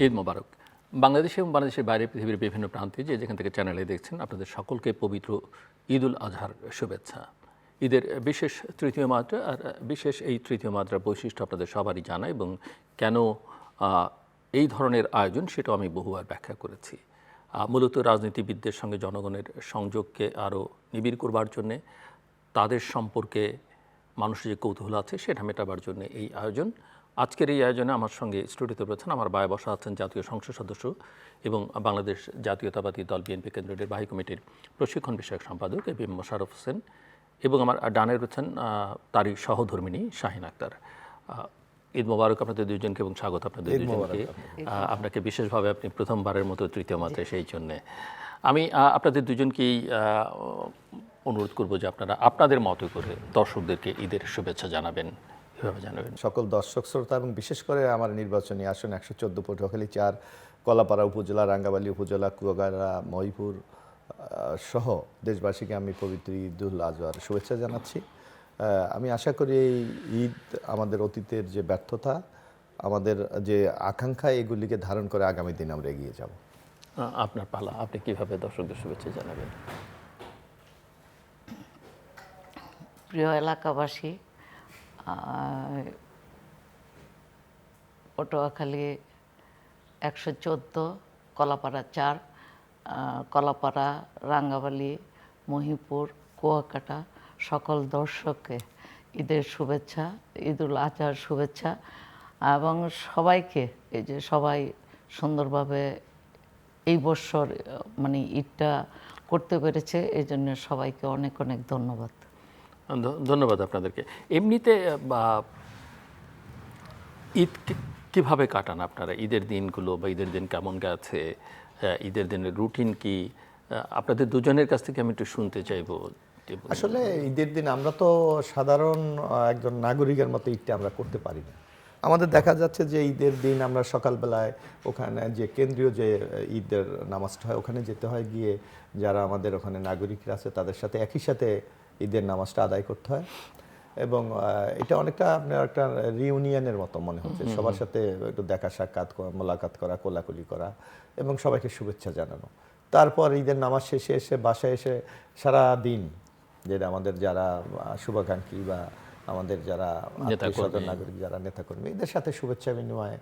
ঈদ মোবারক। বাংলাদেশে এবং বাংলাদেশের বাইরে পৃথিবীর বিভিন্ন প্রান্তে যেখান থেকে চ্যানেলে দেখছেন, আপনাদের সকলকে পবিত্র ঈদ উল আজহার শুভেচ্ছা। ঈদের বিশেষ তৃতীয় মাত্রা, আর বিশেষ এই তৃতীয় মাত্রার বৈশিষ্ট্য আপনাদের সবারই জানা, এবং কেন এই ধরনের আয়োজন সেটাও আমি বহুবার ব্যাখ্যা করেছি। মূলত রাজনীতিবিদদের সঙ্গে জনগণের সংযোগকে আরও নিবিড় করবার জন্যে, তাদের সম্পর্কে মানুষের যে কৌতূহল আছে সেটা মেটাবার জন্য এই আয়োজন। আজকের এই আয়োজনে আমার সঙ্গে স্টুডিওতে রয়েছেন আমার বায়ে বসা আছেন জাতীয় সংসদ সদস্য এবং বাংলাদেশ জাতীয়তাবাদী দল বিএনপি কেন্দ্রীয় নির্বাহী কমিটির প্রশিক্ষণ বিষয়ক সম্পাদক এবিএম মোশাররফ হোসেন, এবং আমার ডানে রয়েছেন তারই সহধর্মিণী শাহিন আক্তার। ঈদ মোবারক আপনাদের দুইজনকে এবং স্বাগত আপনাদের দুইজনকে। আপনাকে বিশেষভাবে, আপনি প্রথমবারের মতো তৃতীয় মাত্রায়, সেই জন্যে আমি আপনাদের দুজনকেই অনুরোধ করবো যে আপনারা আপনাদের মতো করে দর্শকদেরকে ঈদের শুভেচ্ছা জানাবেন। কীভাবে জানাবেন? সকল দর্শক শ্রোতা এবং বিশেষ করে আমার নির্বাচনী আসন 114 পটুয়াখালী 4 কলাপাড়া উপজেলা, রাঙ্গাবালী উপজেলা, কুয়াগাড়া, মহিপুর সহ দেশবাসীকে আমি পবিত্র ঈদ উল আজহার শুভেচ্ছা জানাচ্ছি। আমি আশা করি এই ঈদ আমাদের অতীতের যে ব্যর্থতা, আমাদের যে আকাঙ্ক্ষা, এগুলিকে ধারণ করে আগামী দিন আমরা এগিয়ে যাব। আপনার পালা, আপনি কীভাবে দর্শকদের শুভেচ্ছা জানাবেন? প্রিয় এলাকাবাসী, পটুয়াখালী 114 কলাপাড়া 4, কলাপাড়া, রাঙ্গাবালী, মহিপুর, কুয়াকাটা সকল দর্শককে ঈদের শুভেচ্ছা, ঈদ উল আজহার শুভেচ্ছা, এবং সবাইকে এই যে সবাই সুন্দরভাবে এই বছর মানে ঈদটা করতে পেরেছে, এই জন্য সবাইকে অনেক অনেক ধন্যবাদ। ধন্যবাদ আপনাদেরকে। এমনিতে ঈদ কীভাবে কাটান আপনারা? ঈদের দিনগুলো বা ঈদের দিন কেমন গেছে, ঈদের দিনের রুটিন কি, আপনাদের দুজনের কাছ থেকে আমি একটু শুনতে চাইবো। আসলে ঈদের দিন আমরা তো সাধারণ একজন নাগরিকের মতো ঈদটা আমরা করতে পারি না। আমাদের দেখা যাচ্ছে যে ঈদের দিন আমরা সকালবেলায় ওখানে যে কেন্দ্রীয় যে ঈদের নামাজটা হয় ওখানে যেতে হয়, গিয়ে যারা আমাদের ওখানে নাগরিকরা আছে তাদের সাথে একই সাথে ঈদের নামাজটা আদায় করতে হয়, এবং এটা অনেকটা আপনার একটা রিউনিয়নের মতো মনে হচ্ছে, সবার সাথে একটু দেখা সাক্ষাৎ, মোলাকাত করা, কোলাকুলি করা এবং সবাইকে শুভেচ্ছা জানানো। তারপর ঈদের নামাজ শেষে এসে বাসায় এসে সারা দিন যেটা আমাদের যারা শুভাকাঙ্ক্ষী বা আমাদের যারা নাগরিক, যারা নেতাকর্মী, এদের সাথে শুভেচ্ছা বিনিময়,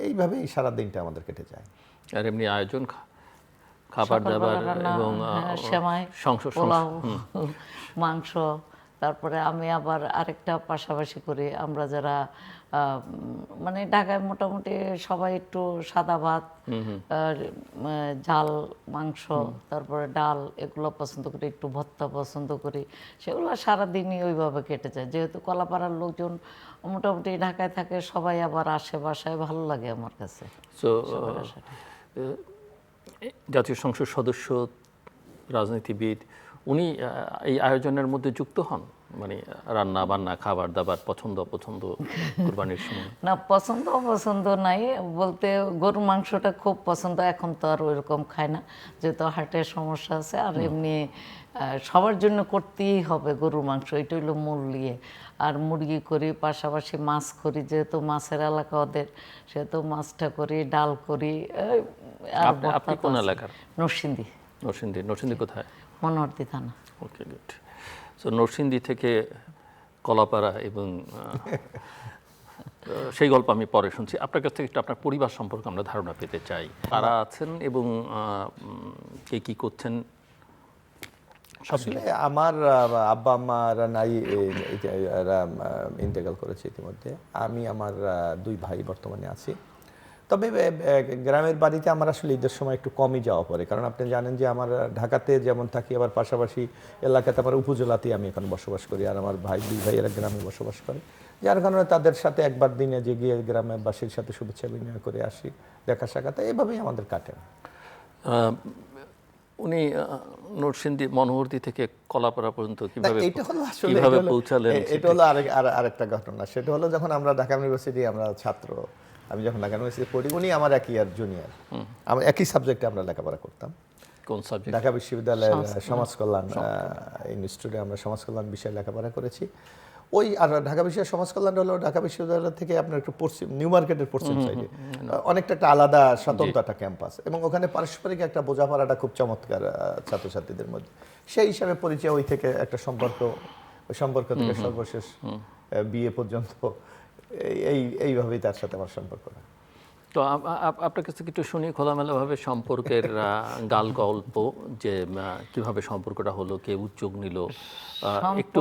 এইভাবেই সারা দিনটা আমাদের কেটে যায়। আর এমনি আয়োজন, খাবার দাবার এবং সেমাই, পোলাও, মাংস। তারপরে আমি আবার আরেকটা পাশাপাশি করি, আমরা যারা মানে ঢাকায় মোটামুটি সবাই একটু সাদা ভাত, ঝাল মাংস, তারপরে ডাল, এগুলো পছন্দ করি, একটু ভর্তা পছন্দ করি, সেগুলো সারাদিনই ওইভাবে কেটে যায়। যেহেতু কলাপাড়ার লোকজন মোটামুটি ঢাকায় থাকে, সবাই আবার আসে বাসায়, ভালো লাগে আমার কাছে। জাতীয় সংসদ সদস্য, রাজনীতিবিদ, উনি এই আয়োজনের মধ্যে যুক্ত হন? মানে রান্না বান্না, খাবার দাবার, পছন্দ অপছন্দ কুরবানির সময়? না, পছন্দ অপছন্দ নাই বলতে, গরুর মাংসটা খুব পছন্দ। এখন তো আর ওইরকম খায় না, যেহেতু হার্টের সমস্যা আছে। আর এমনি সবার জন্য করতেই হবে গরুর মাংস, এটা হইলো মূল ইয়ে। আর মুরগি করি, পাশাপাশি মাছ করি, যেহেতু মাছের এলাকা ওদের, সেহেতু মাছটা করি, ডাল করি। আপনি কোন এলাকার? নরসিংদী। নরসিংদী। নরসিংদী কোথায়? মনোহরদী থানা। ওকে, গুড। সো নরসিংদী থেকে কলাপাড়া, এবং সেই গল্প আমি পরে শুনছি। আপনার কাছ থেকে একটু আপনার পরিবার সম্পর্কে আমরা ধারণা পেতে চাই। কারা আছেন এবং কে কী করছেন? আসলে আমার আব্বা আম্মারা নাই, এরা ইন্তেকাল করেছে ইতিমধ্যে। আমি আমার 2 ভাই বর্তমানে আছি। তবে গ্রামের বাড়িতে আমার আসলে ঈদের সময় একটু কমই যাওয়া পড়ে, কারণ আপনি জানেন যে আমার ঢাকাতে যেমন থাকি, আবার পাশাপাশি এলাকাতে আমার উপজেলাতেই আমি এখন বসবাস করি, আর আমার 2 ভাইয়েরা গ্রামে বসবাস করে, যার কারণে তাদের সাথে একবার দিনে যে গিয়ে গ্রামবাসীর সাথে শুভেচ্ছা বিনিময় করে আসি, দেখা সাক্ষাৎ, এভাবেই আমাদের কাটে। উনি নরসিংদী মনোহরদী থেকে কলাপাড়া পর্যন্ত কিভাবে পৌঁছালেন? এটা হলো আরেকটা ঘটনা। সেটা হলো যখন আমরা ঢাকা ইউনিভার্সিটি আমরা ছাত্র, আমি যখন ঢাকা ইউনিভার্সিটি পড়ি, উনি আমার 1 ইয়ার জুনিয়র, আমরা একই সাবজেক্টে আমরা লেখাপড়া করতাম। কোন সাবজেক্ট? ঢাকা বিশ্ববিদ্যালয়ের সমাজ কল্যাণ ইনস্টিটিউটে আমরা সমাজ কল্যাণ বিষয়ে লেখাপড়া করেছি। ওই আর ঢাকা বিশ্ববিদ্যালয় সমাজ কল্যাণ হলো ঢাকা বিশ্ববিদ্যালয় থেকে আপনার একটু পশ্চিম নিউ মার্কেটের পশ্চিম সাইডে অনেকটা একটা আলাদা স্বতন্ত্র একটা ক্যাম্পাস, এবং ওখানে পারস্পরিক একটা বোঝাপড়াটা খুব চমৎকার ছাত্রছাত্রীদের মধ্যে। সেই হিসাবে পরিচয়, ওই থেকে একটা সম্পর্ক, ওই সম্পর্ক থেকে সর্বশেষ বিয়ে পর্যন্ত এইভাবেই তার সাথে আমার সম্পর্কটা। তো আপনার কাছ থেকে একটু শুনি খোলামেলাভাবে সম্পর্কের গাল গল্প, যে কিভাবে সম্পর্কটা হলো, কে উদ্যোগ নিল, একটু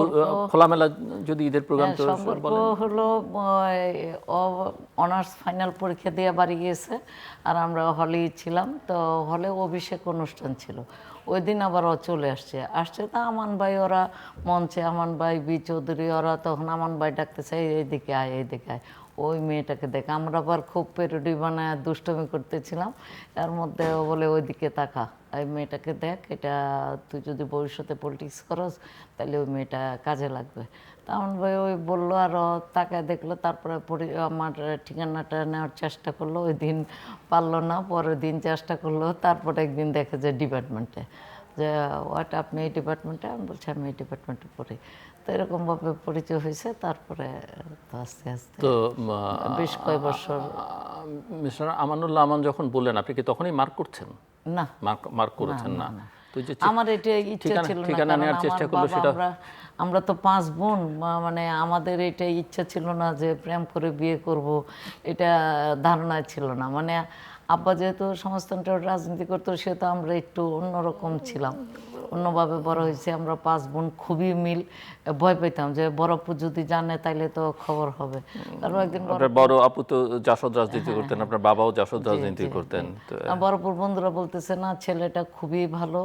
খোলামেলা যদি ঈদের প্রোগ্রাম তো সম্পর্ক হলো অনার্স ফাইনাল পরীক্ষা দিয়ে বাড়ি গিয়েছে, আর আমরা হলেই ছিলাম। তো হলে অভিষেক অনুষ্ঠান ছিল, ওই দিন আবার ও চলে আসছে তা আমান ভাই ওরা মঞ্চে, আমান ভাই বি চৌধুরী ওরা, তখন আমান ভাই ডাকতেছে এইদিকে আয়, এইদিকে আয়, ওই মেয়েটাকে দেখ। আমরা আবার খুব পেরোডি বানায় দুষ্টমি করতেছিলাম, এর মধ্যে ও বলে ওইদিকে তাকা, ওই মেয়েটাকে দেখ, এটা তুই যদি ভবিষ্যতে পলিটিক্স করস তাহলে ওই মেয়েটা কাজে লাগবে। তা আমান ভাই ওই বললো, আর তাকায় দেখলো, তারপরে আমার ঠিকানাটা নেওয়ার চেষ্টা করলো, ওই দিন পারলো না, পরের দিন চেষ্টা করলো, তারপরে একদিন দেখে যে ডিপার্টমেন্টে, যে ওটা আপনি এই ডিপার্টমেন্টে, আমি বলছি আমি এই ডিপার্টমেন্টে পড়ি। তো এরকমভাবে পরিচয় হয়েছে, তারপরে তো আস্তে আস্তে তো বেশ কয়েক বছর। মিস্টার আমানুল্লাহ আমান যখন বললেন, আপনি কি তখনই মার্ক করছেন? না, মার্ক করেছেন না? তো যে আমার এটা ইচ্ছা ছিল না, ঠিকানা কারণ নেওয়ার চেষ্টা করলো আমার সেটা বাবা, আমরা তো 5 বোন, মানে আমাদের এটা ইচ্ছা ছিল না যে প্রেম করে বিয়ে করব, এটা ধারণায় ছিল না। মানে আব্বা যেহেতু সমাজতন্ত্রের রাজনীতি করতো, সেহেতু আমরা একটু অন্যরকম ছিলাম, অন্যভাবে বড় হয়েছে। আমরা 5 বোন, খুবই মিল, ভয় পেতাম যে বড় আপু যদি জানে তাইলে তো খবর হবে। তারপর একদিন বড় আপু তো জাসদ রাজনীতি করতেন, আপনার বাবাও জাসদ রাজনীতি করতেন। বড়পুর বন্ধুরা বলতেছে না, ছেলেটা খুবই ভালো,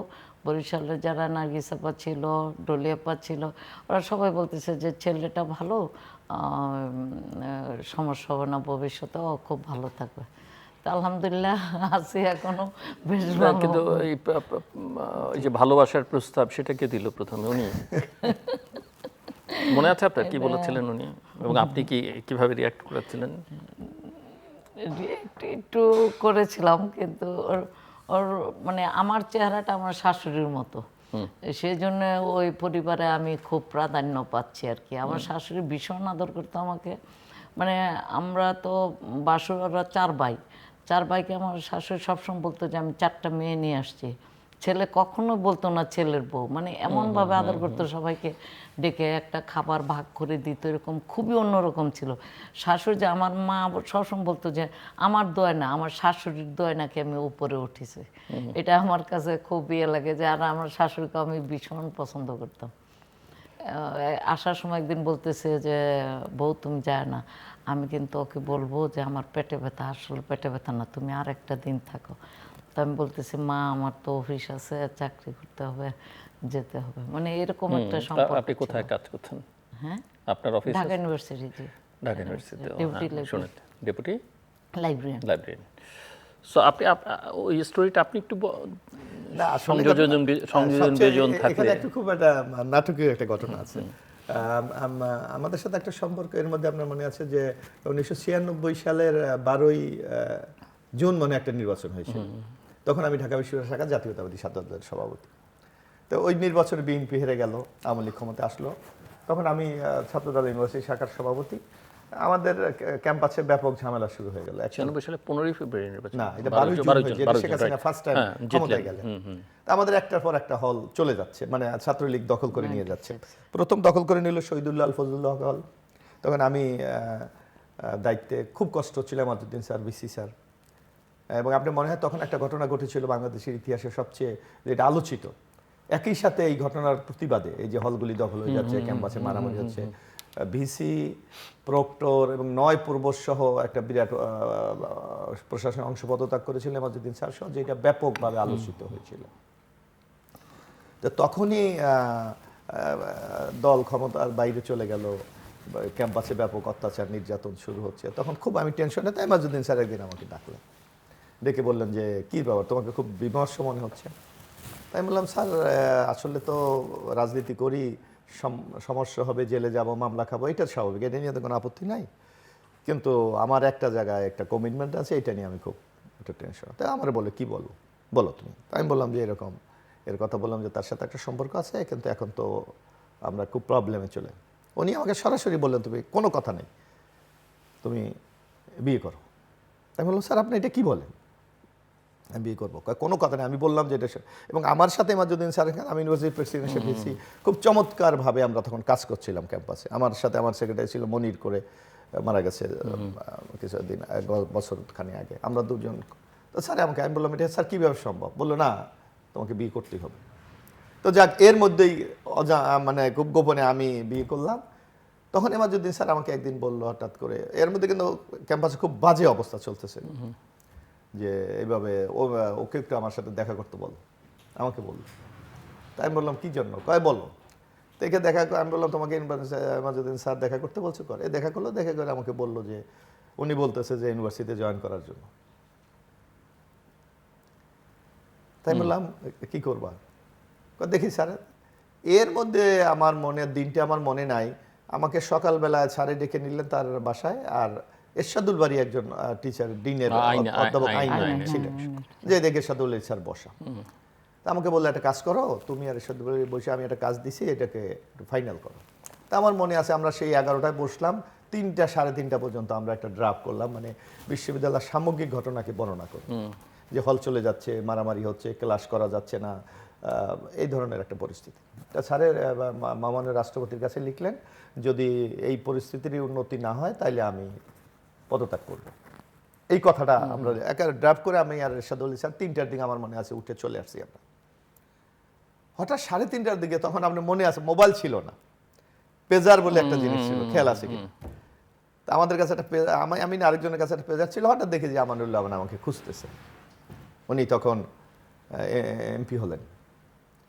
বরিশালের যারা নার্গিস আপা ছিল, ডলি আপা ছিল, ওরা সবাই বলতেছে যে ছেলেটা ভালো, সমস্যা হবে না, ভবিষ্যতে ও খুব ভালো থাকবে। তো আলহামদুলিল্লাহ আছি এখনো বেশ ভালো। কিন্তু এই যে ভালোবাসার প্রস্তাব, সেটা কে দিল প্রথমে? উনি? মনে আছে আপনার কি বলেছিলেন উনি, এবং আপনি কিভাবে রিয়াক্ট করেছিলেন? একটু করেছিলাম, কিন্তু ওর মানে আমার চেহারাটা আমার শাশুড়ির মতো, সেই জন্য ওই পরিবারে আমি খুব প্রাধান্য পাচ্ছি আর কি। আমার শাশুড়ি ভীষণ আদর করতো আমাকে, মানে আমরা তো বাসুরা 4 ভাই, 4 ভাইকে আমার শাশুড়ি সবসময় বলতো যে আমি 4টা মেয়ে নিয়ে আসছি। ছেলে কখনো বলতো না ছেলের বউ, মানে এমনভাবে আদর করতো সবাইকে, ডেকে একটা খাবার ভাগ করে দিত, এরকম খুবই অন্যরকম ছিল। শাশুড়ি, যে আমার মা সবসময় বলতো যে আমার দোয় না, আমার শাশুড়ির দোয় নাকি আমি উপরে উঠেছি। এটা আমার কাছে খুব ইয়ে লাগে, যে আর আমার শাশুড়িকে আমি ভীষণ পছন্দ করতাম। আসার সময় একদিন বলতেছে যে বউ তুমি যায় না, আমি কিন্তু ওকে বলবো যে আমার পেটে ব্যথা, আসলে পেটে ব্যথা না, তুমি আর একটা দিন থাকো। তো আমি বলতেছি মা আমার তো অফিস আছে, চাকরি করতে হবে, যেতে হবে, মানে এরকম একটা সম্পর্ক। আপনি কোথায় কাজ করছেন? হ্যাঁ, আপনার অফিস? ঢাকা ইউনিভার্সিটি। ঢাকা ইউনিভার্সিটিতে শুনেন, ডেপুটি লাইব্রেরিয়ান। সো আপনি ওই স্টোরিটা আপনি একটু সংযোজন বিয়োজন থাকলে। একটু খুব একটা নাটকীয় একটা ঘটনা আছে। আমাদের সাথে একটা সম্পর্ক এর মধ্যে আপনার মনে আছে যে 1996 সালের 12ই জুন মনে একটা নির্বাচন হয়েছিল। তখন আমি ঢাকা বিশ্ববিদ্যালয় শাখা জাতীয়তাবাদী ছাত্র দলের সভাপতি। তো ওই নির্বাচনে বিএনপি হেরে গেল, আওয়ামী লীগ ক্ষমতায় আসলো। তখন আমি ছাত্রদল ইউনিভার্সিটি শাখার সভাপতি। আমাদের ক্যাম্পাসে ব্যাপক ঝামেলা শুরু হয়ে গেল। 96 সালে 15ই ফেব্রুয়ারি নির্বাচন, না, এটা 12 জুন হয়েছে, শেখ হাসিনা ফার্স্ট টাইম ক্ষমতায় গেলেন। আমাদের একটার পর একটা হল চলে যাচ্ছে, মানে ছাত্রলীগ দখল করে নিয়ে যাচ্ছে। প্রথম দখল করে নিল শহীদুল্লাহ আল ফজলুল্লাহ হল। তখন আমি দায়িত্বে, খুব কষ্ট ছিল আমাদুদ্দিন স্যার, বিসি স্যার, এবং আপনার মনে হয় তখন একটা ঘটনা ঘটেছিল বাংলাদেশের ইতিহাসে সবচেয়ে যেটা আলোচিত। একই সাথে এই ঘটনার প্রতিবাদে, এই যে হলগুলি দখল হয়ে যাচ্ছে, ক্যাম্পাসে মারামারি হচ্ছে, ভিসি, প্রক্টর এবং 9 পূর্বশ সহ একটা বিরাট প্রশাসনের অংশ পদত্যাগ করেছিলেন আমাদুদ্দিন স্যার সহ, যেটা ব্যাপকভাবে আলোচিত হয়েছিল। তো তখনই দল ক্ষমতার বাইরে চলে গেল, ক্যাম্পাসে ব্যাপক অত্যাচার নির্যাতন শুরু হচ্ছে। তখন খুব আমি টেনশনে, তাই আমাদুদ্দিন স্যার একদিন আমাকে ডাকলেন, ডেকে বললেন যে কী ব্যাপার, তোমাকে খুব বিমর্ষ মনে হচ্ছে। তাই বললাম স্যার আসলে তো রাজনীতি করি, সমস্যা হবে, জেলে যাব, মামলা খাবো, এটা স্বাভাবিক, এটা নিয়ে তো কোনো আপত্তি নাই, কিন্তু আমার একটা জায়গায় একটা কমিটমেন্ট আছে, এটা নিয়ে আমি খুব একটা টেনশন। তাই আমার বলে কি বলো তুমি। আমি বললাম যে এরকম, এর কথা বললাম যে তার সাথে একটা সম্পর্ক আছে, কিন্তু এখন তো আমরা খুব প্রবলেমে চলে। উনি আমাকে সরাসরি বললেন তুমি কোনো কথা নেই, তুমি বিয়ে করো। আমি বললাম স্যার আপনি এটা কি বলেন, আমি বিয়ে করবো? কোনো কথা নেই। আমি বললাম যে এটা এবং আমার সাথে এমাজউদ্দিন স্যার, আমি ইউনিভার্সিটির প্রেসিডেন্ট দিয়েছি, খুব চমৎকারভাবে আমরা তখন কাজ করছিলাম ক্যাম্পাসে। আমার সাথে আমার সেক্রেটারি ছিল মনির করে, মারা গেছে কিছুদিন বছর খানি আগে। আমরা দুজন, তো স্যার আমাকে, আমি বললাম এটা স্যার কীভাবে সম্ভব? বললো না তোমাকে বিয়ে করতেই হবে। তো যাক, এর মধ্যেই মানে খুব গোপনে আমি বিয়ে করলাম। তখন এমাজউদ্দিন স্যার আমাকে একদিন বললো হঠাৎ করে, এর মধ্যে কিন্তু ক্যাম্পাসে খুব বাজে অবস্থা চলতেছে, যে এইভাবে ওকে একটু আমার সাথে দেখা করতে বলো, আমাকে বললো। তাই আমি বললাম কী জন্য? কয় বলো। তো একে দেখা করে আমি বললাম তোমাকে এমাজউদ্দিন স্যার দেখা করতে বলছো, করে দেখা করলো। দেখা করে আমাকে বললো যে উনি বলতেছে যে ইউনিভার্সিটিতে জয়েন করার জন্য। তাই বললাম কি করবা? দেখি স্যার। এর মধ্যে আমার দিনটা আমার মনে নাই, আমাকে সকালবেলায় স্যারে ডেকে নিলেন তার বাসায়, আর এরশাদুল বাড়ি একজন টিচার, ডিনের অধ্যাপক আইন ছিলেন, যে দেখে এরশাদুল স্যার বসা। তা আমাকে বললো একটা কাজ করো, তুমি আর এরশাদুল বাড়ি বসে আমি একটা কাজ দিছি, এটাকে একটু ফাইনাল করো। তা আমার মনে আছে আমরা সেই 11টায় বসলাম, 3টা সাড়ে 3টা পর্যন্ত আমরা একটা ড্রাফট করলাম, মানে বিশ্ববিদ্যালয়ের সামগ্রিক ঘটনাকে বর্ণনা করি, যে হল চলে যাচ্ছে, মারামারি হচ্ছে, ক্লাস করা যাচ্ছে না, এই ধরনের একটা পরিস্থিতি। তা স্যারের মাননীয় রাষ্ট্রপতির কাছে লিখলেন, যদি এই পরিস্থিতির উন্নতি না হয় তাহলে আমি পদত্যাগ করব। এই কথাটা আমরা একেবারে ড্রাফট করে আমি আর এরশাদুল স্যার 3টার দিকে আমার মনে আছে উঠে চলে আসছি আমরা। হঠাৎ 3:30টার দিকে, তখন আপনার মনে আছে মোবাইল ছিল না, পেজার বলে একটা জিনিস ছিল, খেয়াল আছে কিনা? তা আমাদের কাছে একটা আমি আরেকজনের কাছে একটা পেজার ছিল। হঠাৎ দেখি যে আমানুল্লাহ আমাকে খুঁজতেছে। উনি তখন এমপি হলেন,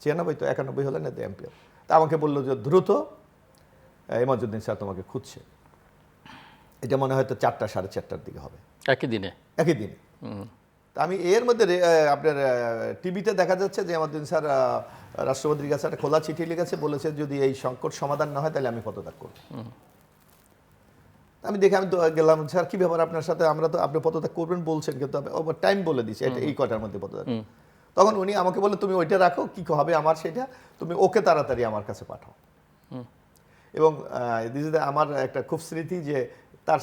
96 তো 91 হলেন, এতে এমপি। তা আমাকে বললো যে দ্রুত এমাজউদ্দিন স্যার তোমাকে খুঁজছে। এটা মনে হয়তো 4টা 4:30টার দিকে হবে, একই দিনে। তা আমি এর মধ্যে আপনার টিভিতে দেখা যাচ্ছে যে এমাজউদ্দিন স্যার রাষ্ট্রপতির কাছে একটা খোলা চিঠি লিখেছে, বলেছে যদি এই সংকট সমাধান না হয় তাহলে আমি পদত্যাগ করব। আমি দেখে আমি তো গেলাম, স্যার কি ব্যাপার আপনার সাথে? আমরা তো আপনি পদত্যাগ করবেন বলছেন, কিন্তু টাইম বলে দিচ্ছি এটা এই কটার মধ্যে পদত্যাগ। তখন উনি আমাকে বললেন তুমি ওইটা রাখো, কি হবে আমার সেটা, তুমি ওকে তাড়াতাড়ি আমার কাছে পাঠাও। এবং আমার একটা খুব স্মৃতি যে তার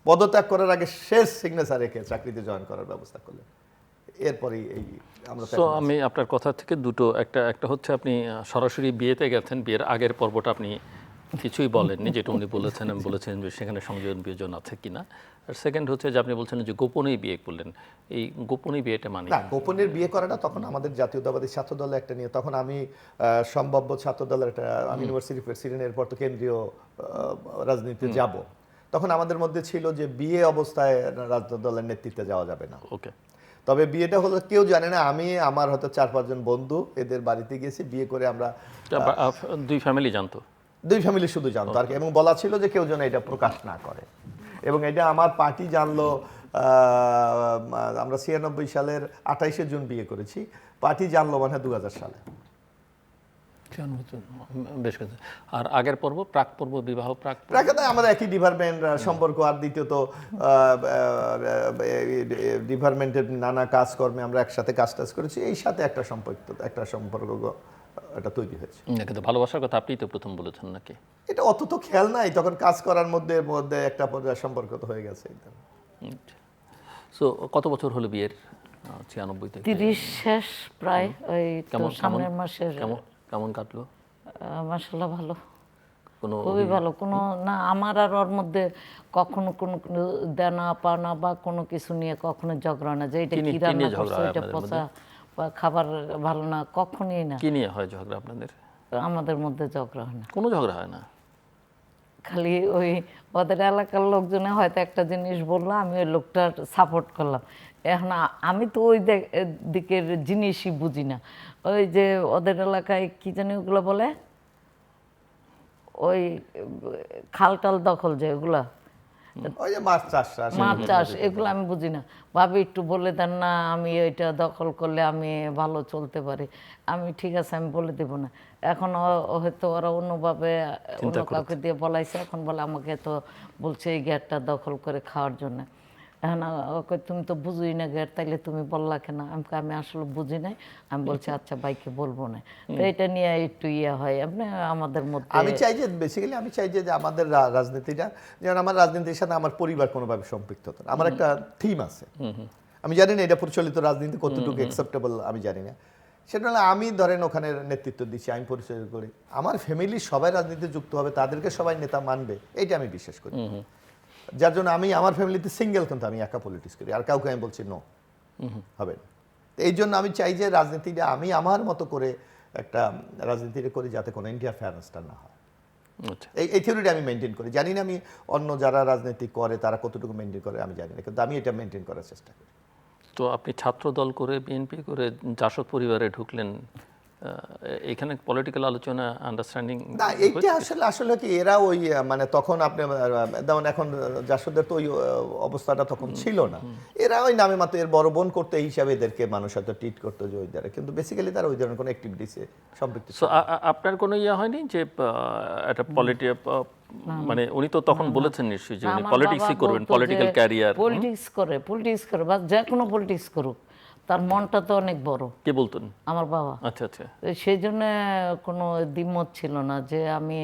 পদত্যাগ করার আগে শেষ সিগনেচার রেখে চাকরিতে জয়েন করার ব্যবস্থা করলেন। এরপরেই এই আমরা আমি আপনার কথা থেকে দুটো, একটা হচ্ছে আপনি সরাসরি বিয়েতে গেছেন, বিয়ের আগের পর্বটা আপনি কিছুই বলেননি, যেটা উনি বলেছেন, আমি বলেছেন যে সেখানে সংযোজন বিয়োজন আছে কিনা। আর সেকেন্ড হচ্ছে যে আপনি বলছেন যে গোপনেই বিয়ে করলেন। এই গোপনেই বিয়েটা মানে না, গোপনের বিয়ে করাটা তখন আমাদের জাতীয়তাবাদী ছাত্র দলে একটা নিয়ে, তখন আমি সম্ভাব্য ছাত্র দলের একটা, আমি ইউনিভার্সিটি প্রেসিডেন্ট, এরপর তো কেন্দ্রীয় রাজনীতিতে যাব। তখন আমাদের মধ্যে ছিল যে বিয়ে অবস্থায় রাজনৈতিক দলের নেতৃত্বে যাওয়া যাবে না। ওকে। তবে বিয়েটা হলো কেউ জানে না, আমি আমার হয়তো 4-5 জন বন্ধু এদের বাড়িতে গেছি, বিয়ে করে আমরা 2 ফ্যামিলি জানতো, 2 ফ্যামিলি শুধু জানতো আর কি, এবং বলা ছিল যে কেউ যেন এটা প্রকাশ না করে। এবং এটা আমার পার্টি জানলো, আমরা 96 সালের 28শে জুন বিয়ে করেছি, পার্টি জানলো মানে 2000 সালে। বেশ কিছু। আর আগের পর্ব, প্রাক পর্ব, বিবাহ প্রাক আমাদের একই ডিপার্টমেন্ট সম্পর্ক, আর দ্বিতীয়ত ডিপার্টমেন্টের নানা কাজকর্মে আমরা একসাথে কাজ করেছি, এই সাথে একটা সম্পর্ক এটা তৈরি হয়েছে। কিন্তু ভালোবাসার কথা আপনি তো প্রথম বলেছেন নাকি? এটা অত তো খেয়াল নাই, তখন কাজ করার মধ্যে একটা সম্পর্ক তো হয়ে গেছে। সো কত বছর হলো বিয়ের? 96 থেকে 30 শেষ প্রায়, ওই সামনের মাসের। কেমন কাটলো? মাশাআল্লাহ ভালো, কোনো খুবই ভালো। কোনো না, আমার আর ওর মধ্যে কখনো কোনো দেনা পাওনা বা কোনো কিছু নিয়ে কখনো ঝগড়া না, যে এটা কি রান্না করছো, এটা পচা বা খাবার ভালো না, কখনোই না। কি নিয়ে হয় ঝগড়া আপনাদের? আমাদের মধ্যে ঝগড়া হয় না, কোনো ঝগড়া হয় না। খালি ওই ওদের এলাকার লোকজনে হয়তো একটা জিনিস বললো, আমি ওই লোকটার সাপোর্ট করলাম। এখন আমি তো ওই দিকের জিনিসই বুঝি না। ওই যে ওদের এলাকায় কি জানি ওগুলো বলে, ওই খাল টাল দখল, যে ওগুলা মাছ চাষ, এগুলো আমি বুঝি না। ভাবি একটু বলে দেন না, আমি এটা দখল করলে আমি ভালো চলতে পারি। আমি ঠিক আছে, আমি বলে দেব না। এখন হয়তো ওরা অন্যভাবে অন্য কাউকে দিয়ে বলাইছে, এখন বলে আমাকে তো বলছে এই গেটটা দখল করে খাওয়ার জন্য। এখন ওকে তুমি তো বুঝুই না গে, তাইলে তুমি বললা কেন? আমি আসলে বুঝি নাই। আমি বলছি আচ্ছা ভাইকে বলবো না। তো এটা নিয়ে একটু হয় আপনি আমাদের মধ্যে। আমি চাই যে বেসিক্যালি আমি চাই যে আমাদের রাজনীতিটা, যেমন আমার রাজনীতির সাথে আমার পরিবার কোনোভাবে সম্পৃক্ত হতো না। আমার একটা থিম আছে, আমি জানি না এটা প্রচলিত রাজনীতি কতটুকু অ্যাকসেপ্টেবল আমি জানি না। সেটা হলো আমি ধরেন ওখানে নেতৃত্ব দিচ্ছি, আমি পরিচয় করি, আমার ফ্যামিলির সবাই রাজনীতিতে যুক্ত হবে, তাদেরকে সবাই নেতা মানবে, এইটা আমি বিশ্বাস করি। যার জন্য আমি আমার ফ্যামিলিতে সিঙ্গেল, কিন্তু আমি একা পলিটিক্স করি, আর কাউকে আমি বলছি নো, হবে না। এই জন্য আমি চাই যে রাজনীতিটা আমি আমার মতো করে একটা রাজনীতিটা করি, যাতে কোনো ইন্টারফেয়ারেন্সটা না হয়। আচ্ছা, এই থিওরিটা আমি মেনটেন করি। জানি না আমি অন্য যারা রাজনীতি করে তারা কতটুকু মেনটেন করে আমি জানি না, কিন্তু আমি এটা মেনটেন করার চেষ্টা করি। তো আপনি ছাত্র দল করে বিএনপি করে জাসদ পরিবারে ঢুকলেন, এখানে পলিটিক্যাল আলোচনা আন্ডারস্ট্যান্ডিং না, এইটা আসলে কি এরা ওই মানে তখন আপনি যেমন এখন জাসদের তো ওই অবস্থাটা তখন ছিল না, এরা ওই নামে মাত্র এর বড় বোন করতে এই হিসাবে এদেরকে মানুষ হয়তো ট্রিট করতো যে ওই দ্বারা, কিন্তু বেসিক্যালি তারা ওই ধরনের কোনো অ্যাক্টিভিটিসে সম্পৃক্ত ছিল সো আপনার কোনো হয়নি যে একটা মানে উনি তো তখন বলেছেন নিশ্চয়ই যে উনি পলিটিক্সই করবেন, পলিটিক্যাল ক্যারিয়ার। পলিটিক্স করে বা যে কোনো পলিটিক্স করুক, তার মনটা তো অনেক বড়। কে বলতেন? আমার বাবা। আচ্ছা আচ্ছা। সেই জন্য কোনো দ্বিমত ছিল না যে আমি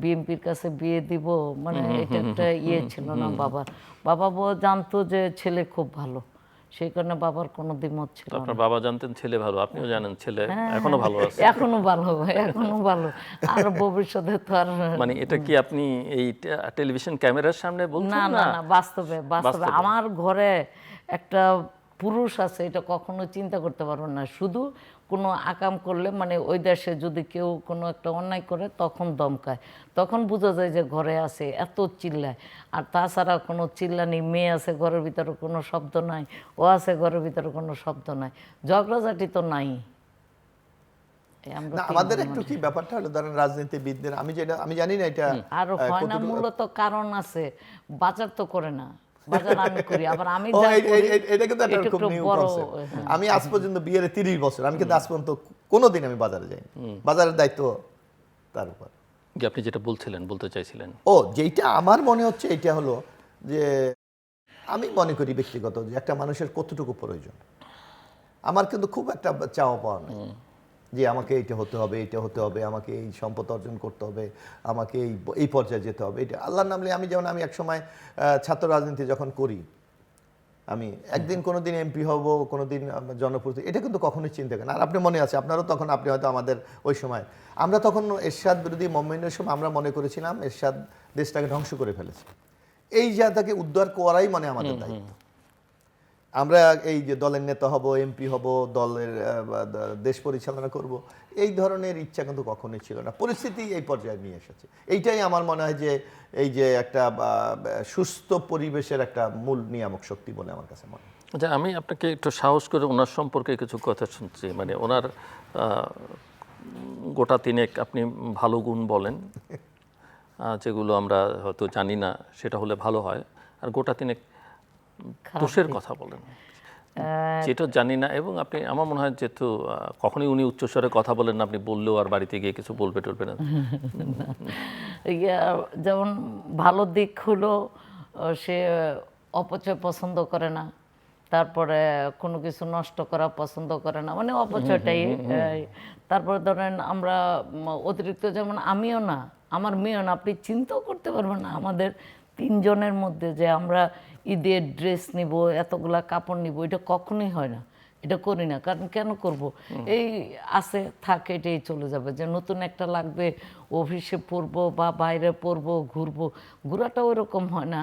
বিএনপির কাছে বিয়ে দিব, মানে এটা একটা ছিল না বাবার। বাবা জানতো যে ছেলে খুব ভালো, সেই কারণে বাবার কোনো দ্বিমত ছিল না। আপনার বাবা জানতেন ছেলে ভালো, আপনিও জানেন ছেলে এখনো ভালো আছে। এখনো ভালো, এখনো ভালো, আর ভবিষ্যতে তো আর। মানে এটা কি আপনি এই টেলিভিশন ক্যামেরার সামনে বলছেন? না না না, বাস্তবে বাস্তবে আমার ঘরে একটা পুরুষ আছে, এটা কখনো চিন্তা করতে পারবো না। শুধু কোনো আকাম করলে, মানে ওই দেশে যদি কেউ কোনো একটা অন্যায় করে তখন দমকায়, তখন বোঝা যায় যে ঘরে আছে, এত চিল্লায়। আর তাছাড়া কোনো চিল্লানি, মেয়ে আছে ঘরের ভিতরে কোনো শব্দ নাই, ও আছে ঘরের ভিতরে কোনো শব্দ নাই, ঝগড়াঝাটি তো নাই। না, আমাদের একটু কি ব্যাপারটা হলো ধরেন রাজনীতিবিদদের, আমি জানি না এটা আর হয় না, মূলত কারণ আছে, বাজার তো করে না, বাজার আমি করি, আবার আমি এটা কিন্তু একটা খুব নিউ কনসেপ্ট। আমি আজ পর্যন্ত বিয়ের 30 বছর, আমি কিন্তু আজ পর্যন্ত কোনোদিন আমি বাজারে যাইনি। বাজারের দায়িত্ব তার উপর। আপনি যেটা বলতে চাইছিলেন, যেটা আমার মনে হচ্ছে এটা হলো যে আমি মনে করি ব্যক্তিগত যে একটা মানুষের কতটুকু প্রয়োজন। আমার কিন্তু খুব একটা চাওয়া পাওয়া নেই যে আমাকে এইটা হতে হবে, এইটা হতে হবে, আমাকে এই সম্পদ অর্জন করতে হবে, আমাকে এই পর্যায়ে যেতে হবে। এটা আল্লাহর নামলে আমি এক সময় ছাত্র রাজনীতি যখন করি, আমি একদিন কোনোদিন এমপি হব, কোনোদিন জনপ্রতিনিধি, এটা কিন্তু কখনোই চিন্তা করেন। আর আপনি মনে আছে, আপনারও তখন, আপনি হয়তো আমাদের ওই সময়, আমরা তখন এরশাদ বিরোধী মুভমেন্টের সময় আমরা মনে করেছিলাম এরশাদ দেশটাকে ধ্বংস করে ফেলেছে, এই জায়গাটাকে উদ্ধার করাই মানে আমাদের দায়িত্ব। আমরা এই যে দলের নেতা হব, এমপি হব, দলের দেশ পরিচালনা করব, এই ধরনের ইচ্ছা কিন্তু কখনোই ছিল না। পরিস্থিতি এই পর্যায়ে নিয়ে এসেছে। এইটাই আমার মনে হয় যে এই যে একটা সুস্থ পরিবেশের একটা মূল নিয়ামক শক্তি বলে আমার কাছে মনে হয়। আচ্ছা, আমি আপনাকে একটু সাহস করে ওনার সম্পর্কে কিছু কথা শুনছি। মানে ওনার গোটা তিনেক আপনি ভালো গুণ বলেন, যেগুলো আমরা হয়তো জানি না, সেটা হলে ভালো হয়। আর গোটা তিনেক দোষের কথা বলেন, যেটা জানি না। এবং আপনি, আমার মনে হয় যেহেতু কখনোই উনি উচ্চস্বরে কথা বলেন না, আপনি বললেও আর বাড়িতে গিয়ে কিছু বলবে টলবে না। যেমন ভালো দিক হলো সে অপচয় পছন্দ করে না, তারপরে কোনো কিছু নষ্ট করা পছন্দ করে না, মানে অপচয়টাই। তারপরে ধরেন আমরা অতিরিক্ত, যেমন আমিও না, আমার মেয়েও না, আপনি চিন্তাও করতে পারবেন না আমাদের তিনজনের মধ্যে যে আমরা ঈদের ড্রেস নিব, এতগুলা কাপড় নিব, এটা কখনোই হয় না, এটা করি না। কারণ কেন করব, এই আছে থাকে, এটাই চলে যাবে। যে নতুন একটা লাগবে, অফিসে পরবো বা বাইরে পরবো, ঘোরাটা ওইরকম হয় না।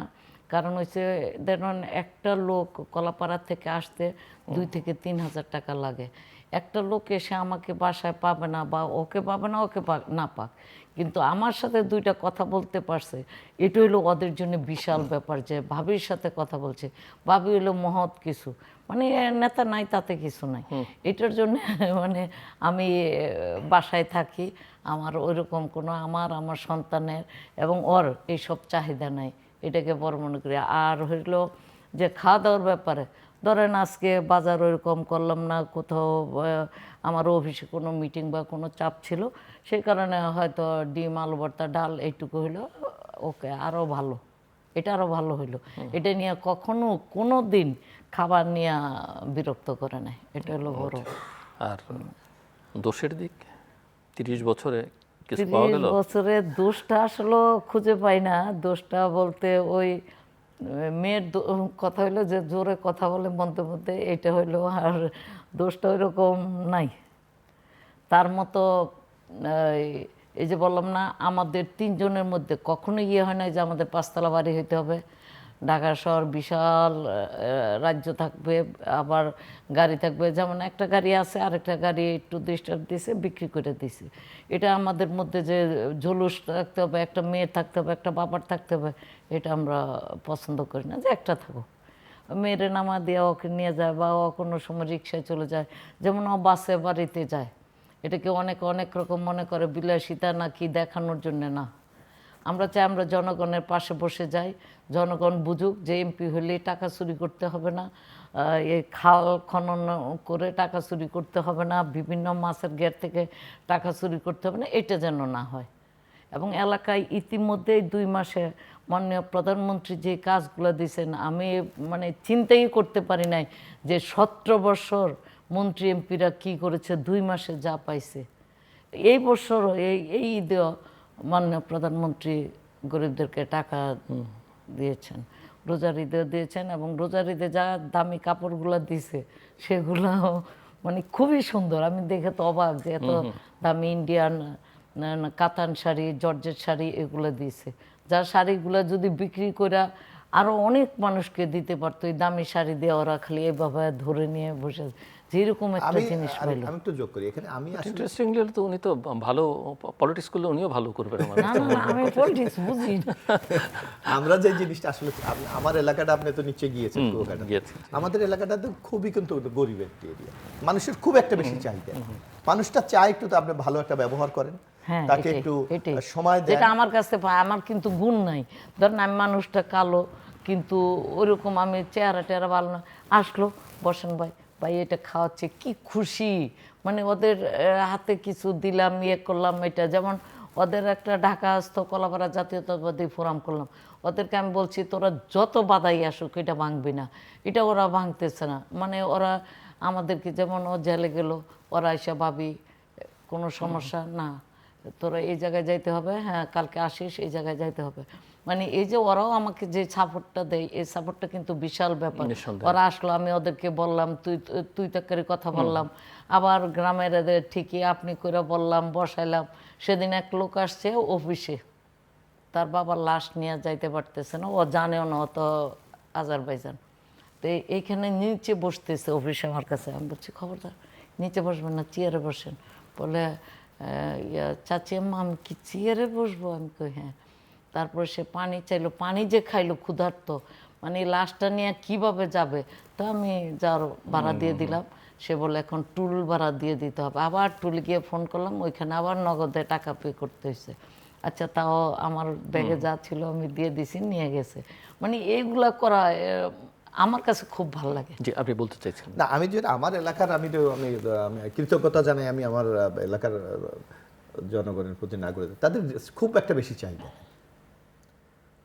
কারণ হচ্ছে ধরুন একটা লোক কলাপাড়া থেকে আসতে 2 থেকে 3 হাজার টাকা লাগে। একটা লোক এসে আমাকে বাসায় পাবে না, বা ওকে পাবে না, ওকে না পাক, কিন্তু আমার সাথে 2টা কথা বলতে পারছে, এটা হলো ওদের জন্য বিশাল ব্যাপার। যে ভাবির সাথে কথা বলছে, ভাবি হলো মহৎ কিছু, মানে নেতা নাই তাতে কিছু নাই। এটার জন্য মানে আমি বাসায় থাকি, আমার ওইরকম কোনো আমার সন্তানের এবং ওর এইসব চাহিদা নাই, এটাকে বড় মনে করি। আর হইল যে খাওয়া দাওয়ার ব্যাপারে, ধরেন আজকে বাজার ওইরকম করলাম না, কোথাও আমার অফিসে কোনো মিটিং বা কোনো চাপ ছিল, সেই কারণে হয়তো ডিম, আলু ভর্তা, ডাল এইটুকু হইলো, ওকে আরও ভালো, এটা আরো ভালো হইলো। এটা নিয়ে কখনো কোনো দিন খাবার নিয়ে বিরক্ত করে নাই, এটা হলো বড়। আর দোষের দিক 30 বছরে কিছু পাওয়া 30 গেল? বছরের দোষটা আসলে খুঁজে পাই না। দোষটা বলতে ওই মেয়ের কথা হইলো যে জোরে কথা বলে মধ্যে মধ্যে, এটা হইলো। আর দোষটা ওইরকম নাই তার মতো। এই যে বললাম না, আমাদের 3 জনের মধ্যে কখনো ইয়ে হয় না যে আমাদের 5তলা বাড়ি হইতে হবে। ঢাকা শহর বিশাল রাজ্য থাকবে, আবার গাড়ি থাকবে। যেমন একটা গাড়ি আছে, আরেকটা গাড়ি একটু ডিস্টার্ব দিছে, বিক্রি করে দিছে। এটা আমাদের মধ্যে যে জলুস থাকতে হবে, একটা মেয়ের থাকতে হবে, একটা বাবার থাকতে হবে, এটা আমরা পছন্দ করি না। যে একটা থাকুক, মেয়েরে নামা দিয়ে ওকে নিয়ে যায়, বা ও কোনো সময় রিক্সায় চলে যায়, যেমন ও বাসে বাড়িতে যায়। এটাকে অনেক অনেক রকম মনে করে বিলাসিতা নাকি দেখানোর জন্য। না, আমরা চাই আমরা জনগণের পাশে বসে যাই, জনগণ বুঝুক যে এমপি হলে টাকা চুরি করতে হবে না, এই খাল খনন করে টাকা চুরি করতে হবে না, বিভিন্ন মাছের গেট থেকে টাকা চুরি করতে হবে না, এটা যেন না হয়। এবং এলাকায় ইতিমধ্যেই 2 মাসে মাননীয় প্রধানমন্ত্রী যে কাজগুলো দিয়েছেন, আমি মানে চিন্তাই করতে পারি নাই যে 17 বছর মন্ত্রী এমপিরা কী করেছে, 2 মাসে যা পাইছে। এই বছর এই ঈদেও মাননীয় প্রধানমন্ত্রী গরিবদেরকে টাকা দিয়েছেন, রোজার ঈদেও দিয়েছেন। এবং রোজার ঈদে যা দামি কাপড়গুলো দিছে সেগুলো মানে খুবই সুন্দর। আমি দেখে তো অবাক যে এত দামি ইন্ডিয়ান কাতান শাড়ি, জর্জেট শাড়ি এগুলো দিয়েছে। যা শাড়িগুলো যদি বিক্রি করে আরও অনেক মানুষকে দিতে পারতো, এই দামি শাড়ি দিয়ে ওরা খালি এভাবে ধরে নিয়ে বসে যেরকম একটা জিনিস পাইলো। আমি একটু যোগ করি এখানে। আমি আসলে ইন্টারেস্টিংলি তো উনি তো ভালো পলিটিক্স করলে উনিও ভালো করবেন আমার না না না, আমি পলিটিক্স বুঝি না। আমরা যে জিনিসটা আসলে আমার এলাকাটা, আপনি তো নিচে গিয়েছেন, গিয়েছি। আমাদের এলাকাটা তো খুবই কিন্তু গরিব একটি এরিয়া, মানুষের খুব একটা বেশি চাহিদা। মানুষটা চায় একটু তো আপনি ভালো একটা ব্যবহার করেন, হ্যাঁ, তাকে একটু সময় দেন। যেটা আমার কাছে আমার কিন্তু গুণ নাই। ধরেন আমি মানুষটা কালো, কিন্তু ওইরকম আমি চেহারা টেহারা ভালো না, আসলো বসেন ভাই, ভাই এটা খাওয়াচ্ছে, কি খুশি। মানে ওদের হাতে কিছু দিলাম, ইয়ে করলাম। এটা যেমন ওদের একটা ঢাকাস্থ কলাপাড়া জাতীয়তাবাদী ফোরাম করলাম, ওদেরকে আমি বলছি তোরা যত বাধাই আসুক এটা ভাঙবি না, এটা ওরা ভাঙতেছে না। মানে ওরা আমাদেরকে, যেমন ও জেলে গেল, ওরা এসে ভাবি কোনো সমস্যা না, তোরা এই জায়গায় যাইতে হবে, হ্যাঁ কালকে আসিস, এই জায়গায় যাইতে হবে। মানে এই যে ওরাও আমাকে যে সাপোর্টটা দেয়, এই সাপোর্টটা কিন্তু বিশাল ব্যাপার। ওরা আসলো, আমি ওদেরকে বললাম তুই তাকারি কথা বললাম, আবার গ্রামের এদের ঠিকই আপনি করে বললাম, বসাইলাম। সেদিন এক লোক আসছে অফিসে, তার বাবার লাশ নিয়ে যাইতে পারতেছে না, ও জানেও না, অত আজারবাইজান। তো এইখানে নিচে বসতেছে অফিসে আমার কাছে। আমি বলছি খবরদার নিচে বসবেন না, চেয়ারে বসেন। বলে চাচি আম্মা আমি কি চেয়ারে বসবো? আমি কই হ্যাঁ। তারপরে সে পানি চাইলো, পানি যে খাইলো ক্ষুধার্ত, মানে লাশটা নিয়ে কিভাবে যাবে। তো আমি যার ভাড়া দিয়ে দিলাম, সে বলে এখন টুল ভাড়া দিয়ে দিতে হবে। আবার টুল গিয়ে ফোন করলাম, ওইখানে আবার নগদে টাকা পে করতে হয়েছে। আচ্ছা তাও আমার ব্যাগে যা ছিল আমি দিয়ে দিছি, নিয়ে গেছে। মানে এইগুলা করা আমার কাছে খুব ভালো লাগে। জি, আপনি বলতে চাইছেন? না, আমি যে আমার এলাকার আমি কৃতজ্ঞতা জানাই, আমি আমার এলাকার জনগণের প্রতি নাগরিক, তাদের খুব একটা বেশি চাহিদা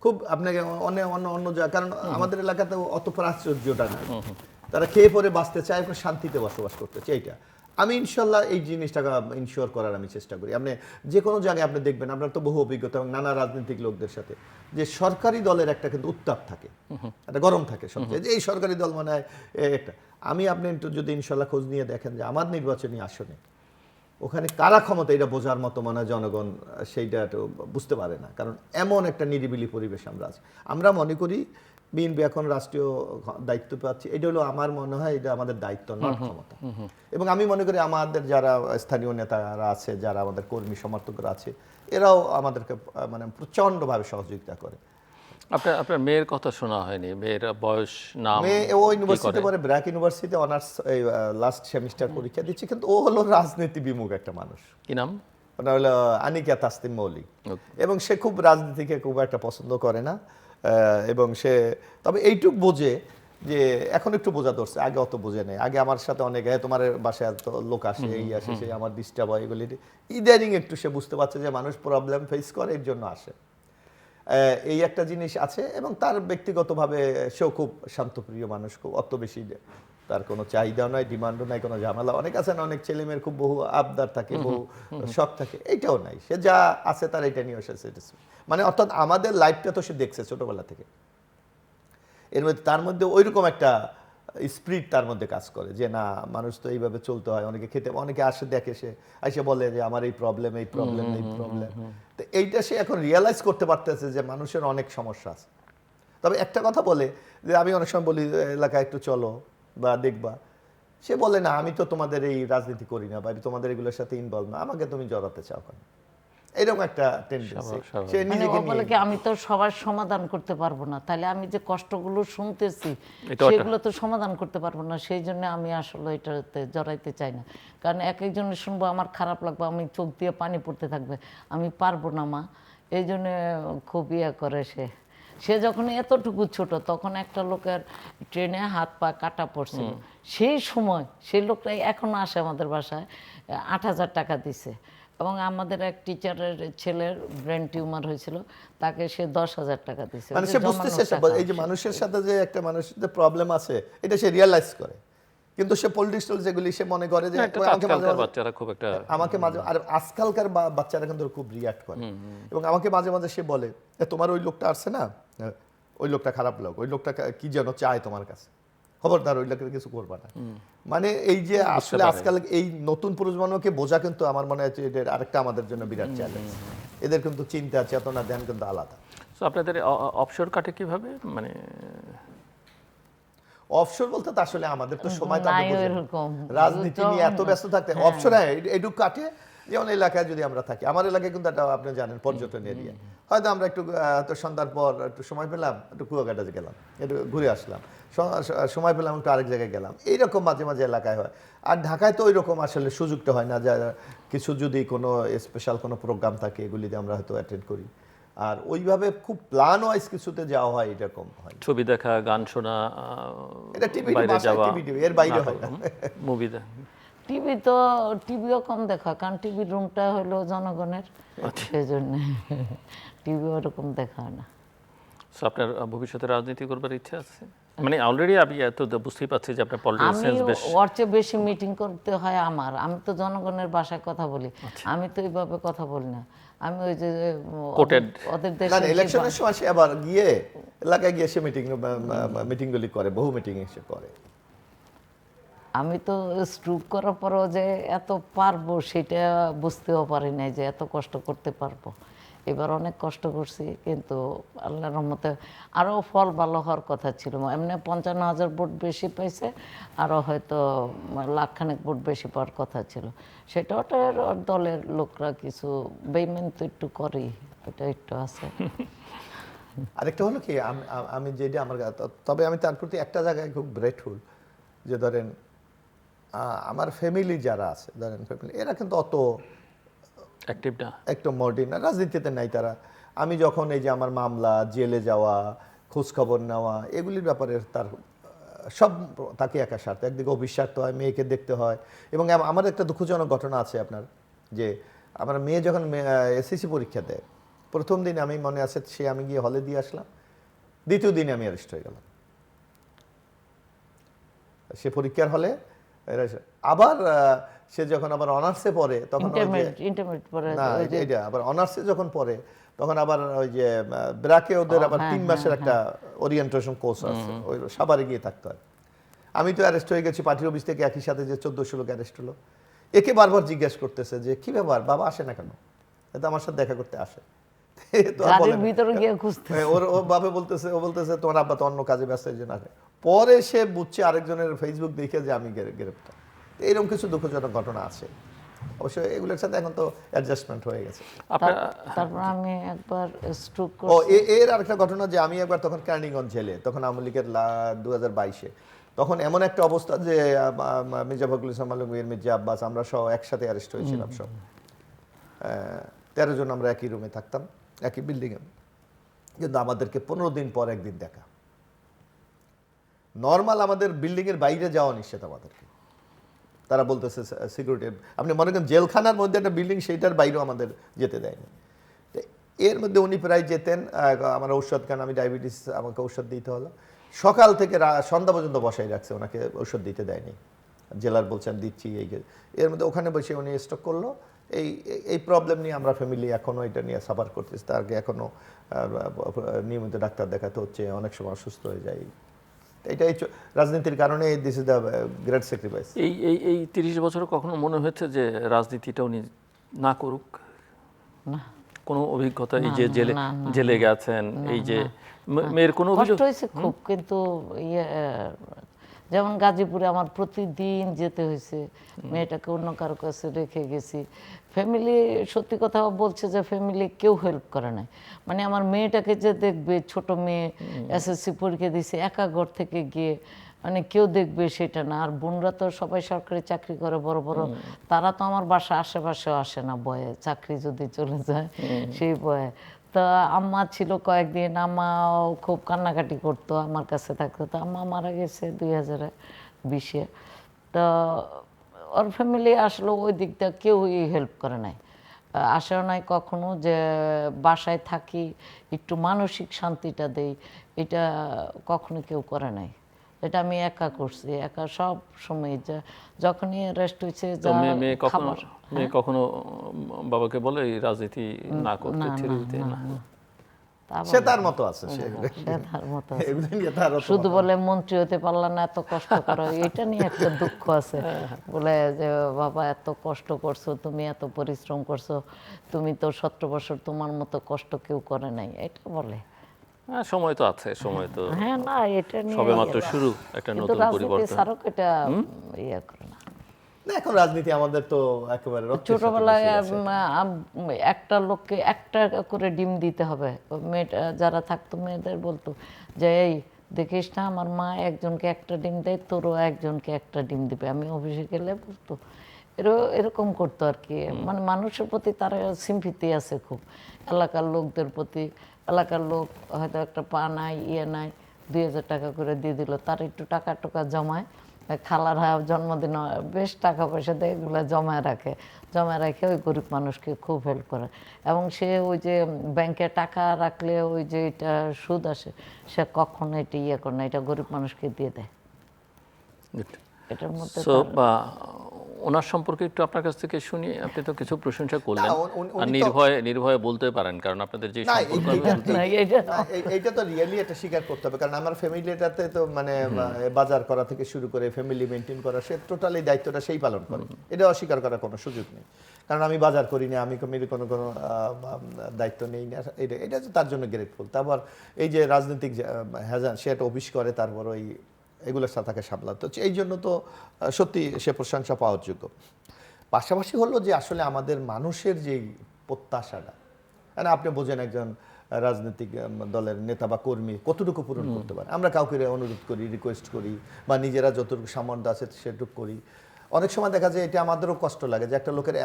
খুব আপনাকে অনেক অন্য জায়গা, কারণ আমাদের এলাকাতে অত প্রাচুর্যটা না, তারা খেয়ে পরে বাঁচতে চায়, শান্তিতে বসবাস করতে চায়। এইটা আমি ইনশাল্লাহ এই জিনিসটাকে ইনশিওর করার আমি চেষ্টা করি। আপনি যে কোনো জায়গায় আপনি দেখবেন, আপনার তো বহু অভিজ্ঞতা এবং নানা রাজনৈতিক লোকদের সাথে, যে সরকারি দলের একটা কিন্তু উত্তাপ থাকে, একটা গরম থাকে সবচেয়ে, যে এই সরকারি দল মানে একটা। আপনি যদি ইনশাল্লাহ খোঁজ নিয়ে দেখেন যে আমার নির্বাচনী আসনে ওখানে কারা ক্ষমতা, এটা বোঝার মতো মনে হয় জনগণ সেইটা বুঝতে পারে না, কারণ এমন একটা নিরিবিলি পরিবেশ আমরা আছি। আমরা মনে করি বিএনপি এখন রাষ্ট্রীয় দায়িত্ব পাচ্ছি, এটা হলো আমার মনে হয় এটা আমাদের দায়িত্ব, নট ক্ষমতা। এবং আমি মনে করি আমাদের যারা স্থানীয় নেতারা আছে, যারা আমাদের কর্মী সমর্থকরা আছে, এরাও আমাদেরকে মানে প্রচণ্ডভাবে সহযোগিতা করে। আপনার মেয়ের কথা শোনা হয়নি, মেয়ের বয়স, নাম? মেয়ে ও ইউনিভার্সিটিতে পড়ে, ব্র্যাক ইউনিভার্সিটিতে অনার্স লাস্ট সেমিস্টার পরীক্ষা দিচ্ছে, কিন্তু ও হলো রাজনীতি বিমুখ একটা মানুষ। কি নাম? ওটা হলো আনিকা তাসনিম মৌলিক। এবং সে খুব রাজনীতিকে খুব একটা পছন্দ করে না, এবং সে তবে এইটুক বোঝে যে এখন একটু বোঝা ধরছে, আগে অত বোঝে নেই। আগে আমার সাথে অনেক তোমার বাসায় এত লোক আসে, এই আসে, সে আমার ডিস্টার্ব হয়, এগুলি ইদানিং একটু সে বুঝতে পারছে যে মানুষ প্রবলেম ফেস করে, এর জন্য আসে। এই একটা জিনিস আছে। এবং তার ব্যক্তিগতভাবে সেও খুব শান্তপ্রিয় মানুষ, খুব অত বেশি তার কোনো চাহিদা নয়, ডিমান্ডও নাই, কোনো ঝামেলা। অনেক আছে না, অনেক ছেলেমেয়ের খুব বহু আবদার থাকে, বহু শখ থাকে, এইটাও নাই। সে যা আছে তার এটা নিয়ে এসেছে, মানে অর্থাৎ আমাদের লাইফটা তো সে দেখছে ছোটবেলা থেকে। এর মধ্যে তার মধ্যে ওইরকম একটা স্পিরিট তার মধ্যে কাজ করে যে না, মানুষ তো এইভাবে চলতে হয়। অনেকে খেতে, অনেকে আসে দেখে, সে এসে বলে যে আমার এই প্রবলেম, এই প্রবলেম, এই প্রবলেম। তো এইটা সে এখন রিয়েলাইজ করতে পারতেছে যে মানুষের অনেক সমস্যা আছে। তবে একটা কথা বলে যে, আমি অনেক সময় বলি এলাকায় একটু চলো বা দেখবা, সে বলে না আমি তো তোমাদের এই রাজনীতি করি না বা আমি তোমাদের এগুলোর সাথে ইনভলভ না, আমাকে তুমি জড়াতে চাও কেন, এরকম একটা টেন্ডেন্সি সে মানে ও নিজেকে বলে নিয়ে। কি আমি তো সবার সমাধান করতে পারবো না, তাহলে আমি যে কষ্টগুলো শুনতেছি এটাও একটা- সেগুলো তো সমাধান করতে পারবো না, সেই জন্য আমি আসলে এটাতে জড়াইতে চাই না। কারণ এক একজনের শুনবো আমার খারাপ লাগবে, আমি চোখ দিয়ে পানি পড়তে থাকবে, আমি পারবো না মা। এই জন্য খুব ইয়ে করে সে। সে যখন এতটুকু ছোট তখন একটা লোকের ট্রেনে হাত পা কাটা পড়ছিল, সেই সময় সেই লোকটা এখনো আসে আমাদের বাসায়, 8,000 টাকা দিছে। এবং আমাদের এক টিচারের ছেলের ব্রেন টিউমার হয়েছিল, তাকে সে 10,000 টাকা দিছে। মানে সে বুঝতেছে এই যে মানুষের সাথে যে একটা মানুষের যে প্রবলেম আছে এটা সে রিয়েলাইজ করে। কিন্তু সে পলিটিক্যাল যেগুলি সে মনে করে যে একটা ওই আমাকে মাঝে আজকালকার মাঝে বাচ্চারা খুব একটা আমাকে মাঝে, আর আজকালকার বাচ্চারা কিন্তু খুব রিয়াক্ট করে। এবং আমাকে মাঝে মাঝে সে বলে তোমার ওই লোকটা আসছে না, ওই লোকটা খারাপ লোক, ওই লোকটা কি যেন চায় তোমার কাছে, খবরদার ওই লোকের কিছু করবা না। মানে এই যে আসলে আজকাল এই নতুন প্রজন্মকে বোঝা কিন্তু আমার মনে হচ্ছে এদের আরেকটা আমাদের জন্য বিরাট চ্যালেঞ্জ। এদের কিন্তু চিন্তা চেতনা ধ্যান কিন্তু আলাদা। তো আপনাদের অবসর কাটে কিভাবে, মানে অবসর বলতে তো আসলে আমাদের তো সময় তো নাই আপনি বোঝেন। ওইরকম। রাজনীতি নিয়ে এত ব্যস্ত থাকতে অবসর এটুকু কাটে। যেমন এলাকায় যদি আমরা থাকি, আমার এলাকায় কিন্তু একটা আপনি জানেন পর্যটন এরিয়া, হয়তো আমরা একটু তো সন্ধ্যার পর একটু সময় পেলাম, একটু কুয়াকাটাতে গেলাম, একটু ঘুরে আসলাম, সময় পেলাম একটু আরেক জায়গায় গেলাম, এইরকম মাঝে মাঝে এলাকায় হয়। আর ঢাকায় তো ওই রকম আসলে সুযোগটা হয় না, যা কিছু যদি কোনো স্পেশাল কোনো প্রোগ্রাম থাকে এগুলিতে আমরা হয়তো অ্যাটেন্ড করি। আর ওইভাবে খুব প্ল্যান ওয়াইজ কিছুতে যাওয়া হয় এরকম হয়। ছবি দেখা, গান শোনা, এটা টিভি, বাইরে যাওয়া, এর বাইরে হয় না। মুভি দেখা। টিভি তো টিভিও কম দেখা, কারণ টিভির রুমটা হলো জনগণের, সেই জন্য টিভি ওরকম দেখা হয় না। সো আপনার ভবিষ্যতে রাজনীতি করবার ইচ্ছা আছে? মানে অলরেডি আমি এত বুঝতেই পারছি যে আপনার পলিটিক্যাল আমি সেন্স বেশ। ওর চেয়ে বেশি মিটিং করতে হয় আমার, আমি তো জনগণের ভাষায় কথা বলি, আমি তো এইভাবে কথা বলি না। আমি ওই যে Quoted. ওদের না দেশে ইলেকশনের সময় সে আবার গিয়ে এলাকায় গিয়ে সে মিটিংগুলি করে, বহু মিটিং সে করে। আমি তো স্ট্রোক করার পরও যে এত পারবো সেটা বুঝতেও পারি নাই যে এত কষ্ট করতে পারবো। এবার অনেক কষ্ট করছি, কিন্তু আল্লাহর রহমতে আরও ফল ভালো হওয়ার কথা ছিল। এমনি 55,000 ভোট বেশি পাইছে, আরও হয়তো লাখখানেক ভোট বেশি পাওয়ার কথা ছিল। সেটা ওটার দলের লোকরা কিছু বেইমান তো একটু করেই, ওটা একটু আছে। আরেকটা হলো কি, আমি যেটা আমার তবে আমি তার প্রতি একটা জায়গায় খুব গ্রেটফুল, যে ধরেন আমার ফ্যামিলি যারা আছে, ধরেন ফ্যামিলি এরা কিন্তু অত অ্যাক্টিভ না। একটু মডার্ন রাজনীতিতে নাই তারা। আমি যখন এই যে আমার মামলা, জেলে যাওয়া, খোঁজখবর নেওয়া, এগুলির ব্যাপারে তার সব তাকে একা স্বার্থ, একদিকে অফিস স্বার্থ হয়, মেয়েকে দেখতে হয়। এবং আমার একটা দুঃখজনক ঘটনা আছে আপনার, যে আমার মেয়ে যখন এসএসসি পরীক্ষা দেয়, প্রথম দিন আমি মনে আছে সে আমি গিয়ে হলে দিয়ে আসলাম, দ্বিতীয় দিনে আমি অ্যারেস্ট হয়ে গেলাম। সে পরীক্ষার হলে আবার সে যখন আবার অনার্সে পড়ে তখন ইন্টারমিডিয়েট পরে না এটা আবার অনার্সে যখন পড়ে তখন আবার ওই যে ব্রাকে ওদের আবার 3 মাসের একটা ওরিয়েন্টেশন কোর্স আছে, ওই সাভারে গিয়ে থাকতে হয়। আমি তো অ্যারেস্ট হয়ে গেছি পার্টি অফিস থেকে, একই সাথে যে 1400 লোক অ্যারেস্ট হলো। একে বারবার জিজ্ঞেস করতেছে যে কি ব্যাপার বাবা আসে না কেন, এটা আমার সাথে দেখা করতে আসে। গাড়ির ভিতরে গিয়ে খুঁজতে, ওর বাবা বলতেছে, ও বলতেছে তোমার আব্বা তো অন্য কাজে ব্যস্ত, এই জন্য আসে। পরে সে বুঝছে আরেকজনের ফেসবুক দেখে যে আমি গ্রেপ্তার। এইরকম কিছু দুঃখজনক ঘটনা আছে। অবশ্য এগুলোর সাথে এখন তো অ্যাডজাস্টমেন্ট হয়ে গেছে। তারপর আমি একবার স্ট্রোক ও করছি। এর আরেকটা ঘটনা, যে আমি একবার তখন ক্যানিগঞ্জ জেলে, তখন আওয়ামী লীগের 2022-এ, তখন এমন একটা অবস্থা যে মির্জা ফখরুল ইসলাম আলমগীর, মির্জা আব্বাস, আমরা সহ একসাথে অ্যারেস্ট হয়েছিলাম সব 13 জন। আমরা একই রুমে থাকতাম, একই বিল্ডিংয়ে, কিন্তু আমাদেরকে 15 দিন পর একদিন দেখা। নর্মাল আমাদের বিল্ডিংয়ের বাইরে যাওয়া নিষেধ আমাদেরকে, তারা বলতেছে সিকিউরিটি। আপনি মনে করেন জেলখানার মধ্যে একটা বিল্ডিং, সেইটার বাইরেও আমাদের যেতে দেয়নি। এর মধ্যে উনি প্রায় যেতেন, আমার ঔষধ, কারণ আমি ডায়াবেটিস, আমাকে ঔষধ দিতে হলো, সকাল থেকে সন্ধ্যা পর্যন্ত বসাই রাখছে, ওনাকে ঔষধ দিতে দেয়নি, জেলার বলছেন দিচ্ছি এই। এর মধ্যে ওখানে বসে উনি স্ট্রোক করলো। এই এই প্রবলেম নিয়ে আমরা ফ্যামিলি এখনও এটা নিয়ে সাফার করতেছি, তারকে এখনও নিয়মিত ডাক্তার দেখাতে হচ্ছে, অনেক সময় অসুস্থ হয়ে যায়। এটাই রাজনীতির কারণে this is the great sacrifice. এই এই এই 30 বছর কখনো মনে হয়েছে যে রাজনীতিটা উনি না করুক? না, কোনো অভিজ্ঞতা, এই যে জেলে গেছেন, এই যে মেয়ের কোনো কষ্ট অভিযোগ? হয়েছে খুব, কিন্তু যেমন গাজীপুরে আমার প্রতিদিন যেতে হয়েছে, মেয়েটাকে অন্য কারো কাছে রেখে গেছি। ফ্যামিলি, সত্যি কথা বলছে যে ফ্যামিলি কেউ হেল্প করে নাই। মানে আমার মেয়েটাকে যে দেখবে, ছোট মেয়ে এসএসসি পরীক্ষা দিয়েছে, একা ঘর থেকে গিয়ে, মানে কেউ দেখবে সেটা না। আর বোনরা তো সবাই সরকারি চাকরি করে, বড় বড়, তারা তো আমার বাসা আশেপাশেও আসে না ভয়ে, চাকরি যদি চলে যায় সেই ভয়ে। তা আম্মা ছিল কয়েকদিন, আম্মাও খুব কান্নাকাটি করতো, আমার কাছে থাকতো। তো আম্মা মারা গেছে 2020-এ। তো ওর ফ্যামিলি আসলে ওই দিকটা কেউই হেল্প করে নাই, আশাও নাই কখনো যে বাসায় থাকি একটু মানসিক শান্তিটা দেই, এটা কখনো কেউ করে নাই। এটা আমি একা করছি, একা সব সময়। যখনই রেস্ট হয়েছে, তো মেয়ে কখনো বাবাকে বলে এই রাজনীতি না করতে, ছেড়ে দিতে? না, সে তার মতো আছে, সে তার মতো এগুলো নিয়ে তার অত শুধু বলে মন্ত্রী হতে পারলাম না, এত কষ্ট করো, এটা নিয়ে একটা দুঃখ আছে। বলে যে বাবা এত কষ্ট করছো তুমি, এত পরিশ্রম করছো তুমি, তো 17 বছর তোমার মতো কষ্ট কেউ করে নাই, এটা বলে। সময় তো আছে, সময় তো হ্যাঁ, না এটা নিয়ে সবেমাত্র শুরু, একটা নতুন পরিবর্তন। সারক এটা ইয়ে করে না। না, এখন রাজনীতি আমাদের তো একেবারে রক্তের সাথে ছোটবেলায় মিশে গেছে। একটা লোককে একটা করে ডিম দিতে হবে। মেয়েটা যারা থাকতো মেয়েদের বলতো যে এই দেখিস না, আমার মা একজনকে একটা ডিম দেয়, তোরও একজনকে একটা ডিম দিবে। আমি অফিসে গেলে বলতো, এরকম করতো আর কি। মানে মানুষের প্রতি তার সিম্পিতি আছে খুব, এলাকার লোকদের প্রতি। এলাকার লোক হয়তো একটা পা নাই, ইয়ে নাই, 2000 টাকা করে দিয়ে দিল, তার একটু টাকা টোকা জমায়, খালারা জন্মদিন বেশ টাকা পয়সা দেয়, এগুলো জমায় রাখে, জমায় রেখে ওই গরিব মানুষকে খুব হেল্প করে। এবং সে ওই যে ব্যাংকে টাকা রাখলে ওই যে এটা সুদ আসে, সে কখনো এটা ইয়ে করে না, এটা গরিব মানুষকে দিয়ে দেয়। এটার মধ্যে ওনার সম্পর্কে একটু আপনার কাছ থেকে শুনি। আপনি তো কিছু প্রশংসা করলেন, না, আর নির্ভয়ে বলতে পারেন, কারণ আপনাদের যে সম্পর্ক। এইটা তো রিয়েলি এটা স্বীকার করতে হবে, কারণ আমার ফ্যামিলিটাতে তো মানে বাজার করা থেকে শুরু করে ফ্যামিলি মেনটেন করা, সে টোটালি দায়িত্বটা সেই পালন করে, এটা অস্বীকার করার কোনো সুযোগ নেই। কারণ আমি বাজার করি না, আমি কমিটির কোনো দায়িত্ব নেই না, এটা তার জন্য গ্রেটফুল। তারপর এই যে রাজনৈতিক হ্যাজান, সে একটা অফিস করে, তারপর ওই এগুলোর সাথে তাকে সামলাতে হচ্ছে, এই জন্য তো সত্যি সে প্রশংসা পাওয়ার যোগ্য। পাশাপাশি হলো যে আসলে আমাদের মানুষের যেই প্রত্যাশাটা, মানে আপনি বোঝেন একজন রাজনৈতিক দলের নেতা বা কর্মী কতটুকু পূরণ করতে পারে। আমরা কাউকে অনুরোধ করি, রিকোয়েস্ট করি, বা নিজেরা যতটুকু সামর্থ্য আছে সেটুকু করি। অনেক সময় দেখা যায় এটা আমাদেরও কষ্ট লাগে যে একটা লোকের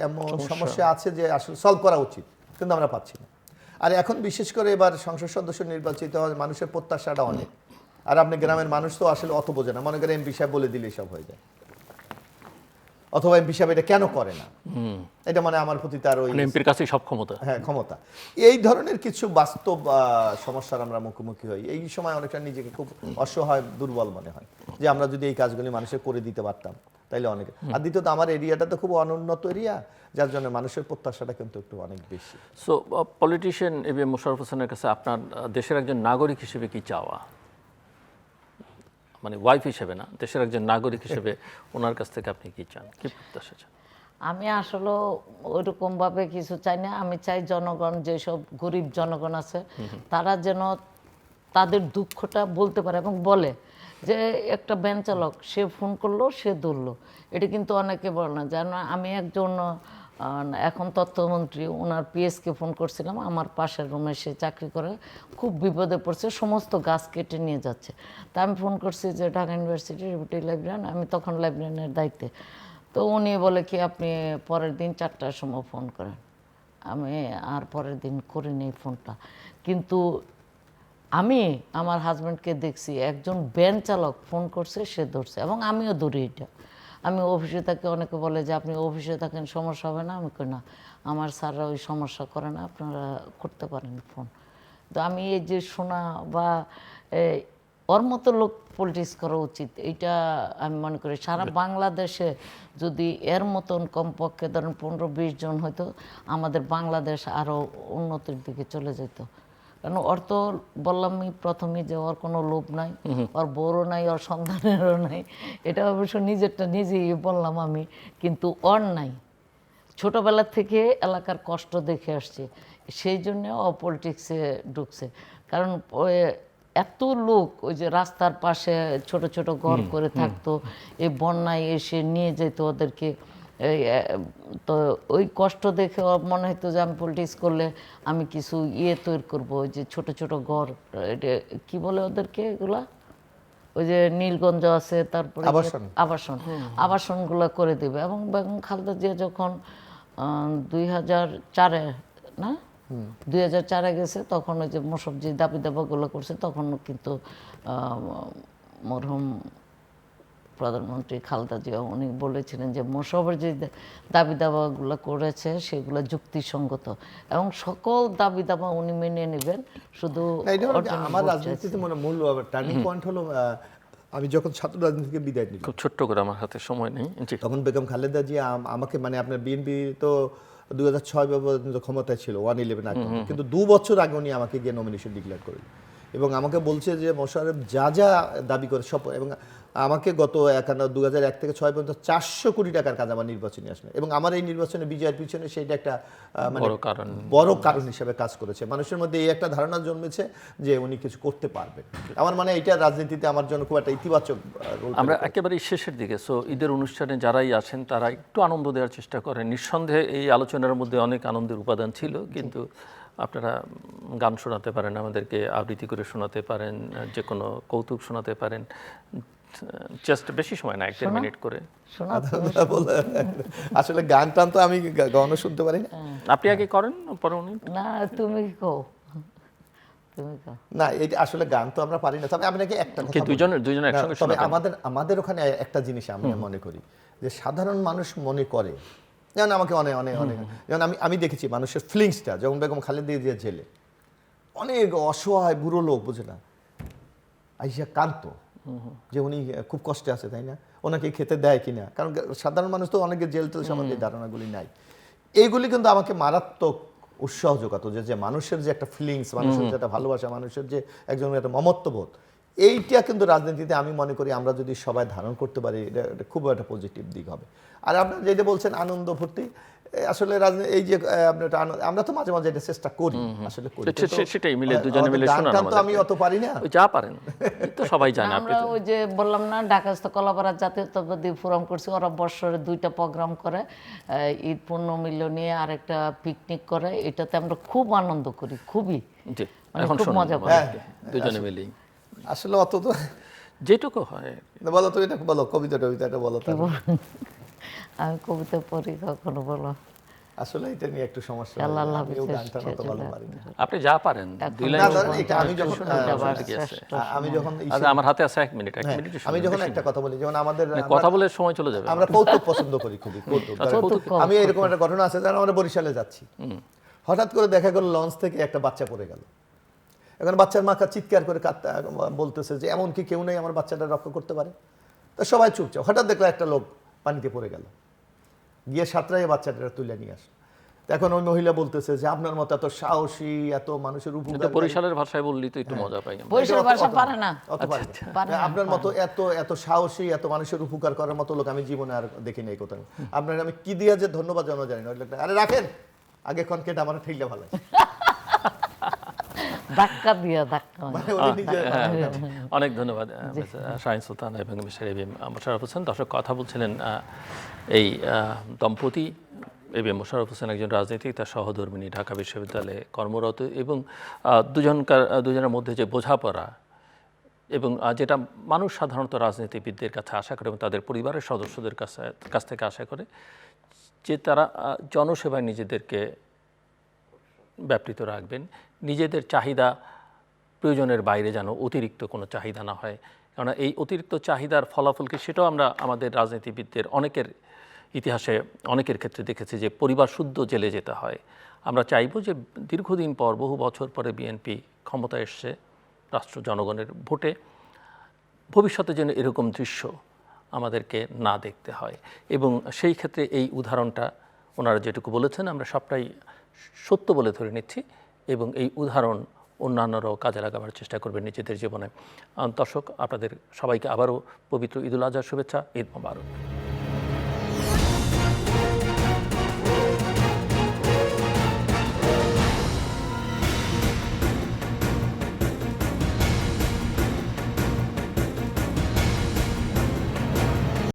এমন সমস্যা আছে যে আসলে সলভ করা উচিত, কিন্তু আমরা পাচ্ছি না। আর এখন বিশেষ করে এবার সংসদ সদস্য নির্বাচিত হয়, মানুষের প্রত্যাশাটা অনেক। আর আপনি গ্রামের মানুষ তো আসলে অত বোঝে না, মনে করেন এমপি সাহেব বলে দিলে সব হয়ে যায়, অথবা এমপি সাহেব এটা কেন করে না, এটা মানে আমার প্রতি তার ওই এমপির কাছে সব ক্ষমতা, হ্যাঁ ক্ষমতা। এই ধরনের কিছু বাস্তব সমস্যার আমরা মুখোমুখি হই। এই সময় অনেকটা নিজেকে খুব অসহায়, দুর্বল মনে হয় যে আমরা যদি এই কাজগুলি মানুষের করে দিতে পারতাম তাইলে অনেক। আর দ্বিতীয়ত আমার এরিয়াটা তো খুব অনুন্নত এরিয়া, যার জন্য মানুষের প্রত্যাশাটা কিন্তু একটু অনেক বেশি। সো পলিটিশিয়ান এবিএম মোশাররফ হোসেনের কাছে আপনার দেশের একজন নাগরিক হিসেবে কি চাওয়া, মানে ওয়াইফ হিসেবে না, দেশের একজন নাগরিক হিসেবে ওনার কাছ থেকে আপনি কি চান, কি প্রত্যাশা চান? আমি আসলে ওইরকমভাবে কিছু চাই না। আমি চাই জনগণ, যেসব গরিব জনগণ আছে, তারা যেন তাদের দুঃখটা বলতে পারে এবং বলে। যে একটা ভ্যান চালক, সে ফোন করলো, সে ধরলো, এটা কিন্তু অনেকে বলে না। যেন আমি একজন এখন তথ্যমন্ত্রী, ওনার পিএসকে ফোন করছিলাম, আমার পাশের রুমে সে চাকরি করে, খুব বিপদে পড়ছে, সমস্ত গাছ কেটে নিয়ে যাচ্ছে। তা আমি ফোন করছি যে ঢাকা ইউনিভার্সিটির ডেপুটি লাইব্রেরিয়ান, আমি তখন লাইব্রেরিয়ানের দায়িত্বে। তো উনি বলে কি আপনি পরের দিন 4টার সময় ফোন করেন। আমি আর পরের দিন করিনি ফোনটা। কিন্তু আমি আমার হাজব্যান্ডকে দেখছি, একজন ভ্যান চালক ফোন করছে, সে ধরছে, এবং আমিও ধরি এটা। আমি অফিসে থাকি, অনেকে বলে যে আপনি অফিসে থাকেন সমস্যা হবে না, আমি কই না, আমার স্যাররা ওই সমস্যা করে না, আপনারা করতে পারেন ফোন। তো আমি এই যে শোনা বা ওর মতো লোক পলিটিক্স করা উচিত, এইটা আমি মনে করি। সারা বাংলাদেশে যদি এর মতন কমপক্ষে ধরেন 15-20 জন হয়তো, আমাদের বাংলাদেশ আরও উন্নতির দিকে চলে যেত। কারণ ওর তো বললামই প্রথমেই যে ওর কোনো লোভ নাই, ওর বউরও নাই, ওর সন্তানেরও নাই। এটা অবশ্য নিজেরটা নিজেই বললাম আমি, কিন্তু ওর নাই। ছোটোবেলা থেকে এলাকার কষ্ট দেখে আসছে, সেই জন্যে ও পলিটিক্সে ঢুকছে। কারণ এত লোক ওই যে রাস্তার পাশে ছোট ছোট ঘর করে থাকতো, এই বন্যায় এসে নিয়ে যেত ওদেরকে। তো ওই কষ্ট দেখে ওর মনে হতো যে আমি পলিটিক্স করলে আমি কিছু তৈরি করবো, ওই যে ছোট ছোট ঘর, এটা কী বলে ওদেরকে এগুলা, ওই যে নীলগঞ্জ আছে, তারপরে আবাসনগুলো করে দেবে। এবং বেগম খালেদা জিয়া যখন 2004-এ না 2004-এ গেছে, তখন ওই যে মোশাররফ যে দাবি দাবাগুলো করছে, তখন কিন্তু মরহুম প্রধানমন্ত্রী খালেদা জিয়া উনি বলেছিলেন যে মোশাররফের যে দাবি দাবাগুলো করেছে সেগুলো যুক্তিসঙ্গত, এবং সকল দাবি দাবা উনি মেনে নেবেন। শুধু আমার রাজনীতিতে মূল টার্নিং পয়েন্ট হলো আমি যখন ছাত্র রাজনীতি থেকে বিদায় নিই, খুব ছোট্ট করে, আমার হাতে সময় নেই, তখন বেগম খালেদা জিয়া আমাকে আপনার বিএনপি তো 2006 পর্যন্ত ক্ষমতায় ছিল 111 আগে, কিন্তু 2 বছর আগে উনি আমাকে গিয়ে নমিনেশন ডিক্লেয়ার করেন এবং আমাকে বলছে যে মোশাররফ যা যা দাবি করে সব, এবং আমাকে গত 2001 থেকে 6 পর্যন্ত 400 কোটি টাকার কাজ আমার নির্বাচনে আসলে, এবং আমার এই নির্বাচনে বিজয়ের পিছনে সেইটা একটা বড় কারণ হিসেবে কাজ করেছে। মানুষের মধ্যে এই একটা ধারণা জন্মেছে যে উনি কিছু করতে পারবেন। আমার এটা রাজনীতিতে আমার জন্য খুব একটা ইতিবাচক রোল। আমরা একেবারে শেষের দিকে, সো ঈদের অনুষ্ঠানে যারাই আসেন তারা একটু আনন্দ দেওয়ার চেষ্টা করেন। নিঃসন্দেহে এই আলোচনার মধ্যে অনেক আনন্দের উপাদান ছিল, কিন্তু আপনারা গান শোনাতে পারেন, আমাদেরকে আবৃত্তি করে শোনাতে পারেন, যে কোনো কৌতুক শোনাতে পারেন, জাস্ট বেশি সময় না, 1-1.5 মিনিট করে। আসলে গান টান তো আমি গানও শুনতে পারি না। আপনি আগে করেন, পরে উনি। না, তুমি কও। না, এটা আসলে গান তো আমরা পারি না। তবে আপনাকে একটা কথা, দুইজনের একসঙ্গে তবে আমাদের ওখানে একটা জিনিস আমি মনে করি যে সাধারণ মানুষ মনে করে, যেমন আমাকে অনেক যেমন আমি দেখেছি মানুষের ফিলিংসটা, যেমন বেগম খালেদা জিয়া জেলে অনেক অসহায় বুড়ো লোক, বুঝে না, আইসা কান্ত যে উনি খুব কষ্টে আছে, তাই না, ওনাকে খেতে দেয় কিনা, কারণ সাধারণ মানুষ তো অনেকে জেল টেল সম্বন্ধে ধারণাগুলি নাই। এইগুলি কিন্তু আমাকে মারাত্মক উৎসাহ যোগাতো, যে মানুষের যে একটা ফিলিংস, মানুষের যে একটা ভালোবাসা, মানুষের যে একজন একটা মমত্ববোধ, এইটা কিন্তু রাজনীতিতে আমি মনে করি আমরা যদি সবাই ধারণ করতে পারি, এটা খুব একটা পজিটিভ দিক হবে। আর আপনারা যেটা বলছেন আনন্দ ফুর্তি, আসলে এই যে আমরা তো মাঝে মাঝে এটা চেষ্টা করি, আসলে করি, সেটাই মিলে দুজনে মিলে শোনান। গান তো আমি অত পারি না, যা পারেন তো সবাই জানে। আমরা ওই যে বললাম না, ঢাকাস্থ কলাপাড়া জাতীয়তাবাদী ফোরাম করছি, ওরা বছরে 2টা প্রোগ্রাম করে, ঈদ পুণ্যমিলনী আরেকটা পিকনিক করে, এটাতে আমরা খুব আনন্দ করি, খুবই খুব মজা করি দুজনে মিলেই। আসলে অত তো যেটুকু হয়। বলো তো, এটা বলো, কবিতাটা বলো। আমি কবিতা পড়ি কখনো, বলো। আসলে এটা নিয়ে একটু সমস্যা, আমিও গানটা অত ভালো পারি না। আপনি যা পারেন, আমি যখন আমার হাতে আছে 1 মিনিট, আমি যখন একটা কথা বলি, যেমন আমাদের কথা বলে সময় চলে যাবে, আমরা কৌতুক পছন্দ করি খুবই, কৌতুক। আমি এরকম একটা ঘটনা আছে, যেন আমরা বরিশালে যাচ্ছি, হঠাৎ করে দেখা গেল লঞ্চ থেকে একটা বাচ্চা পড়ে গেল। এখন বাচ্চার মা চিৎকার করে বলতেছে যে এমন কি কেউ নেই আমার বাচ্চাটা রক্ষা করতে পারে। তো সবাই চুপচাপ। হঠাৎ দেখলো একটা লোক পানিতে পড়ে গেল, গিয়ে সাঁতরাইয়ে বাচ্চাটা তুলে নিয়ে আসলো। এখন ওই মহিলা বলতেছে যে আপনার মতো এত সাহসী, এত মানুষের উপকার, বরিশালের ভাষায় বললি তো একটু মজা পাই। বরিশাল ভাষা পারে না, আপনার মতো এত সাহসী, এত মানুষের উপকার করার মতো লোক আমি জীবনে আর দেখি নাই কোথাও। আপনার আমি কি দিয়া যে ধন্যবাদ জানা জানি না। আরে রাখেন, আগে কনকেট আমার ঠেললে ভালো আছে, ধাক্কা দিয়া ধাক্কা। অনেক ধন্যবাদ শাহীন সুলতান এবং মিস্টার এবিএম মোশাররফ হোসেন। দর্শক, কথা বলছিলেন এই দম্পতি। এবিএম মোশাররফ হোসেন একজন রাজনীতিক, তার সহধর্মিণী ঢাকা বিশ্ববিদ্যালয়ে কর্মরত, এবং দুজনের মধ্যে যে বোঝাপড়া এবং যেটা মানুষ সাধারণত রাজনীতিবিদদের কাছে আশা করে এবং তাদের পরিবারের সদস্যদের কাছ থেকে আশা করে, যে তারা জনসেবায় নিজেদেরকে ব্যাপৃত রাখবেন, নিজেদের চাহিদা প্রয়োজনের বাইরে যেন অতিরিক্ত কোনো চাহিদা না হয়, কেননা এই অতিরিক্ত চাহিদার ফলাফল কি সেটাও আমরা আমাদের রাজনীতিবিদদের অনেকের ইতিহাসে অনেকের ক্ষেত্রে দেখেছি যে পরিবার শুদ্ধ জেলে যেতে হয়। আমরা চাইব যে দীর্ঘদিন পর, বহু বছর পরে বিএনপি ক্ষমতায় এসছে রাষ্ট্র জনগণের ভোটে, ভবিষ্যতে যেন এরকম দৃশ্য আমাদেরকে না দেখতে হয়। এবং সেই ক্ষেত্রে এই উদাহরণটা ওনারা যেটুকু বলেছেন আমরা সবটাই সত্য বলে ধরে নিচ্ছি এবং এই উদাহরণ অন্যান্যরাও কাজে লাগাবার চেষ্টা করবেন নিজেদের জীবনে। দর্শক, আপনাদের সবাইকে আবারও পবিত্র ঈদুল আজহার শুভেচ্ছা। ঈদ মোবারক।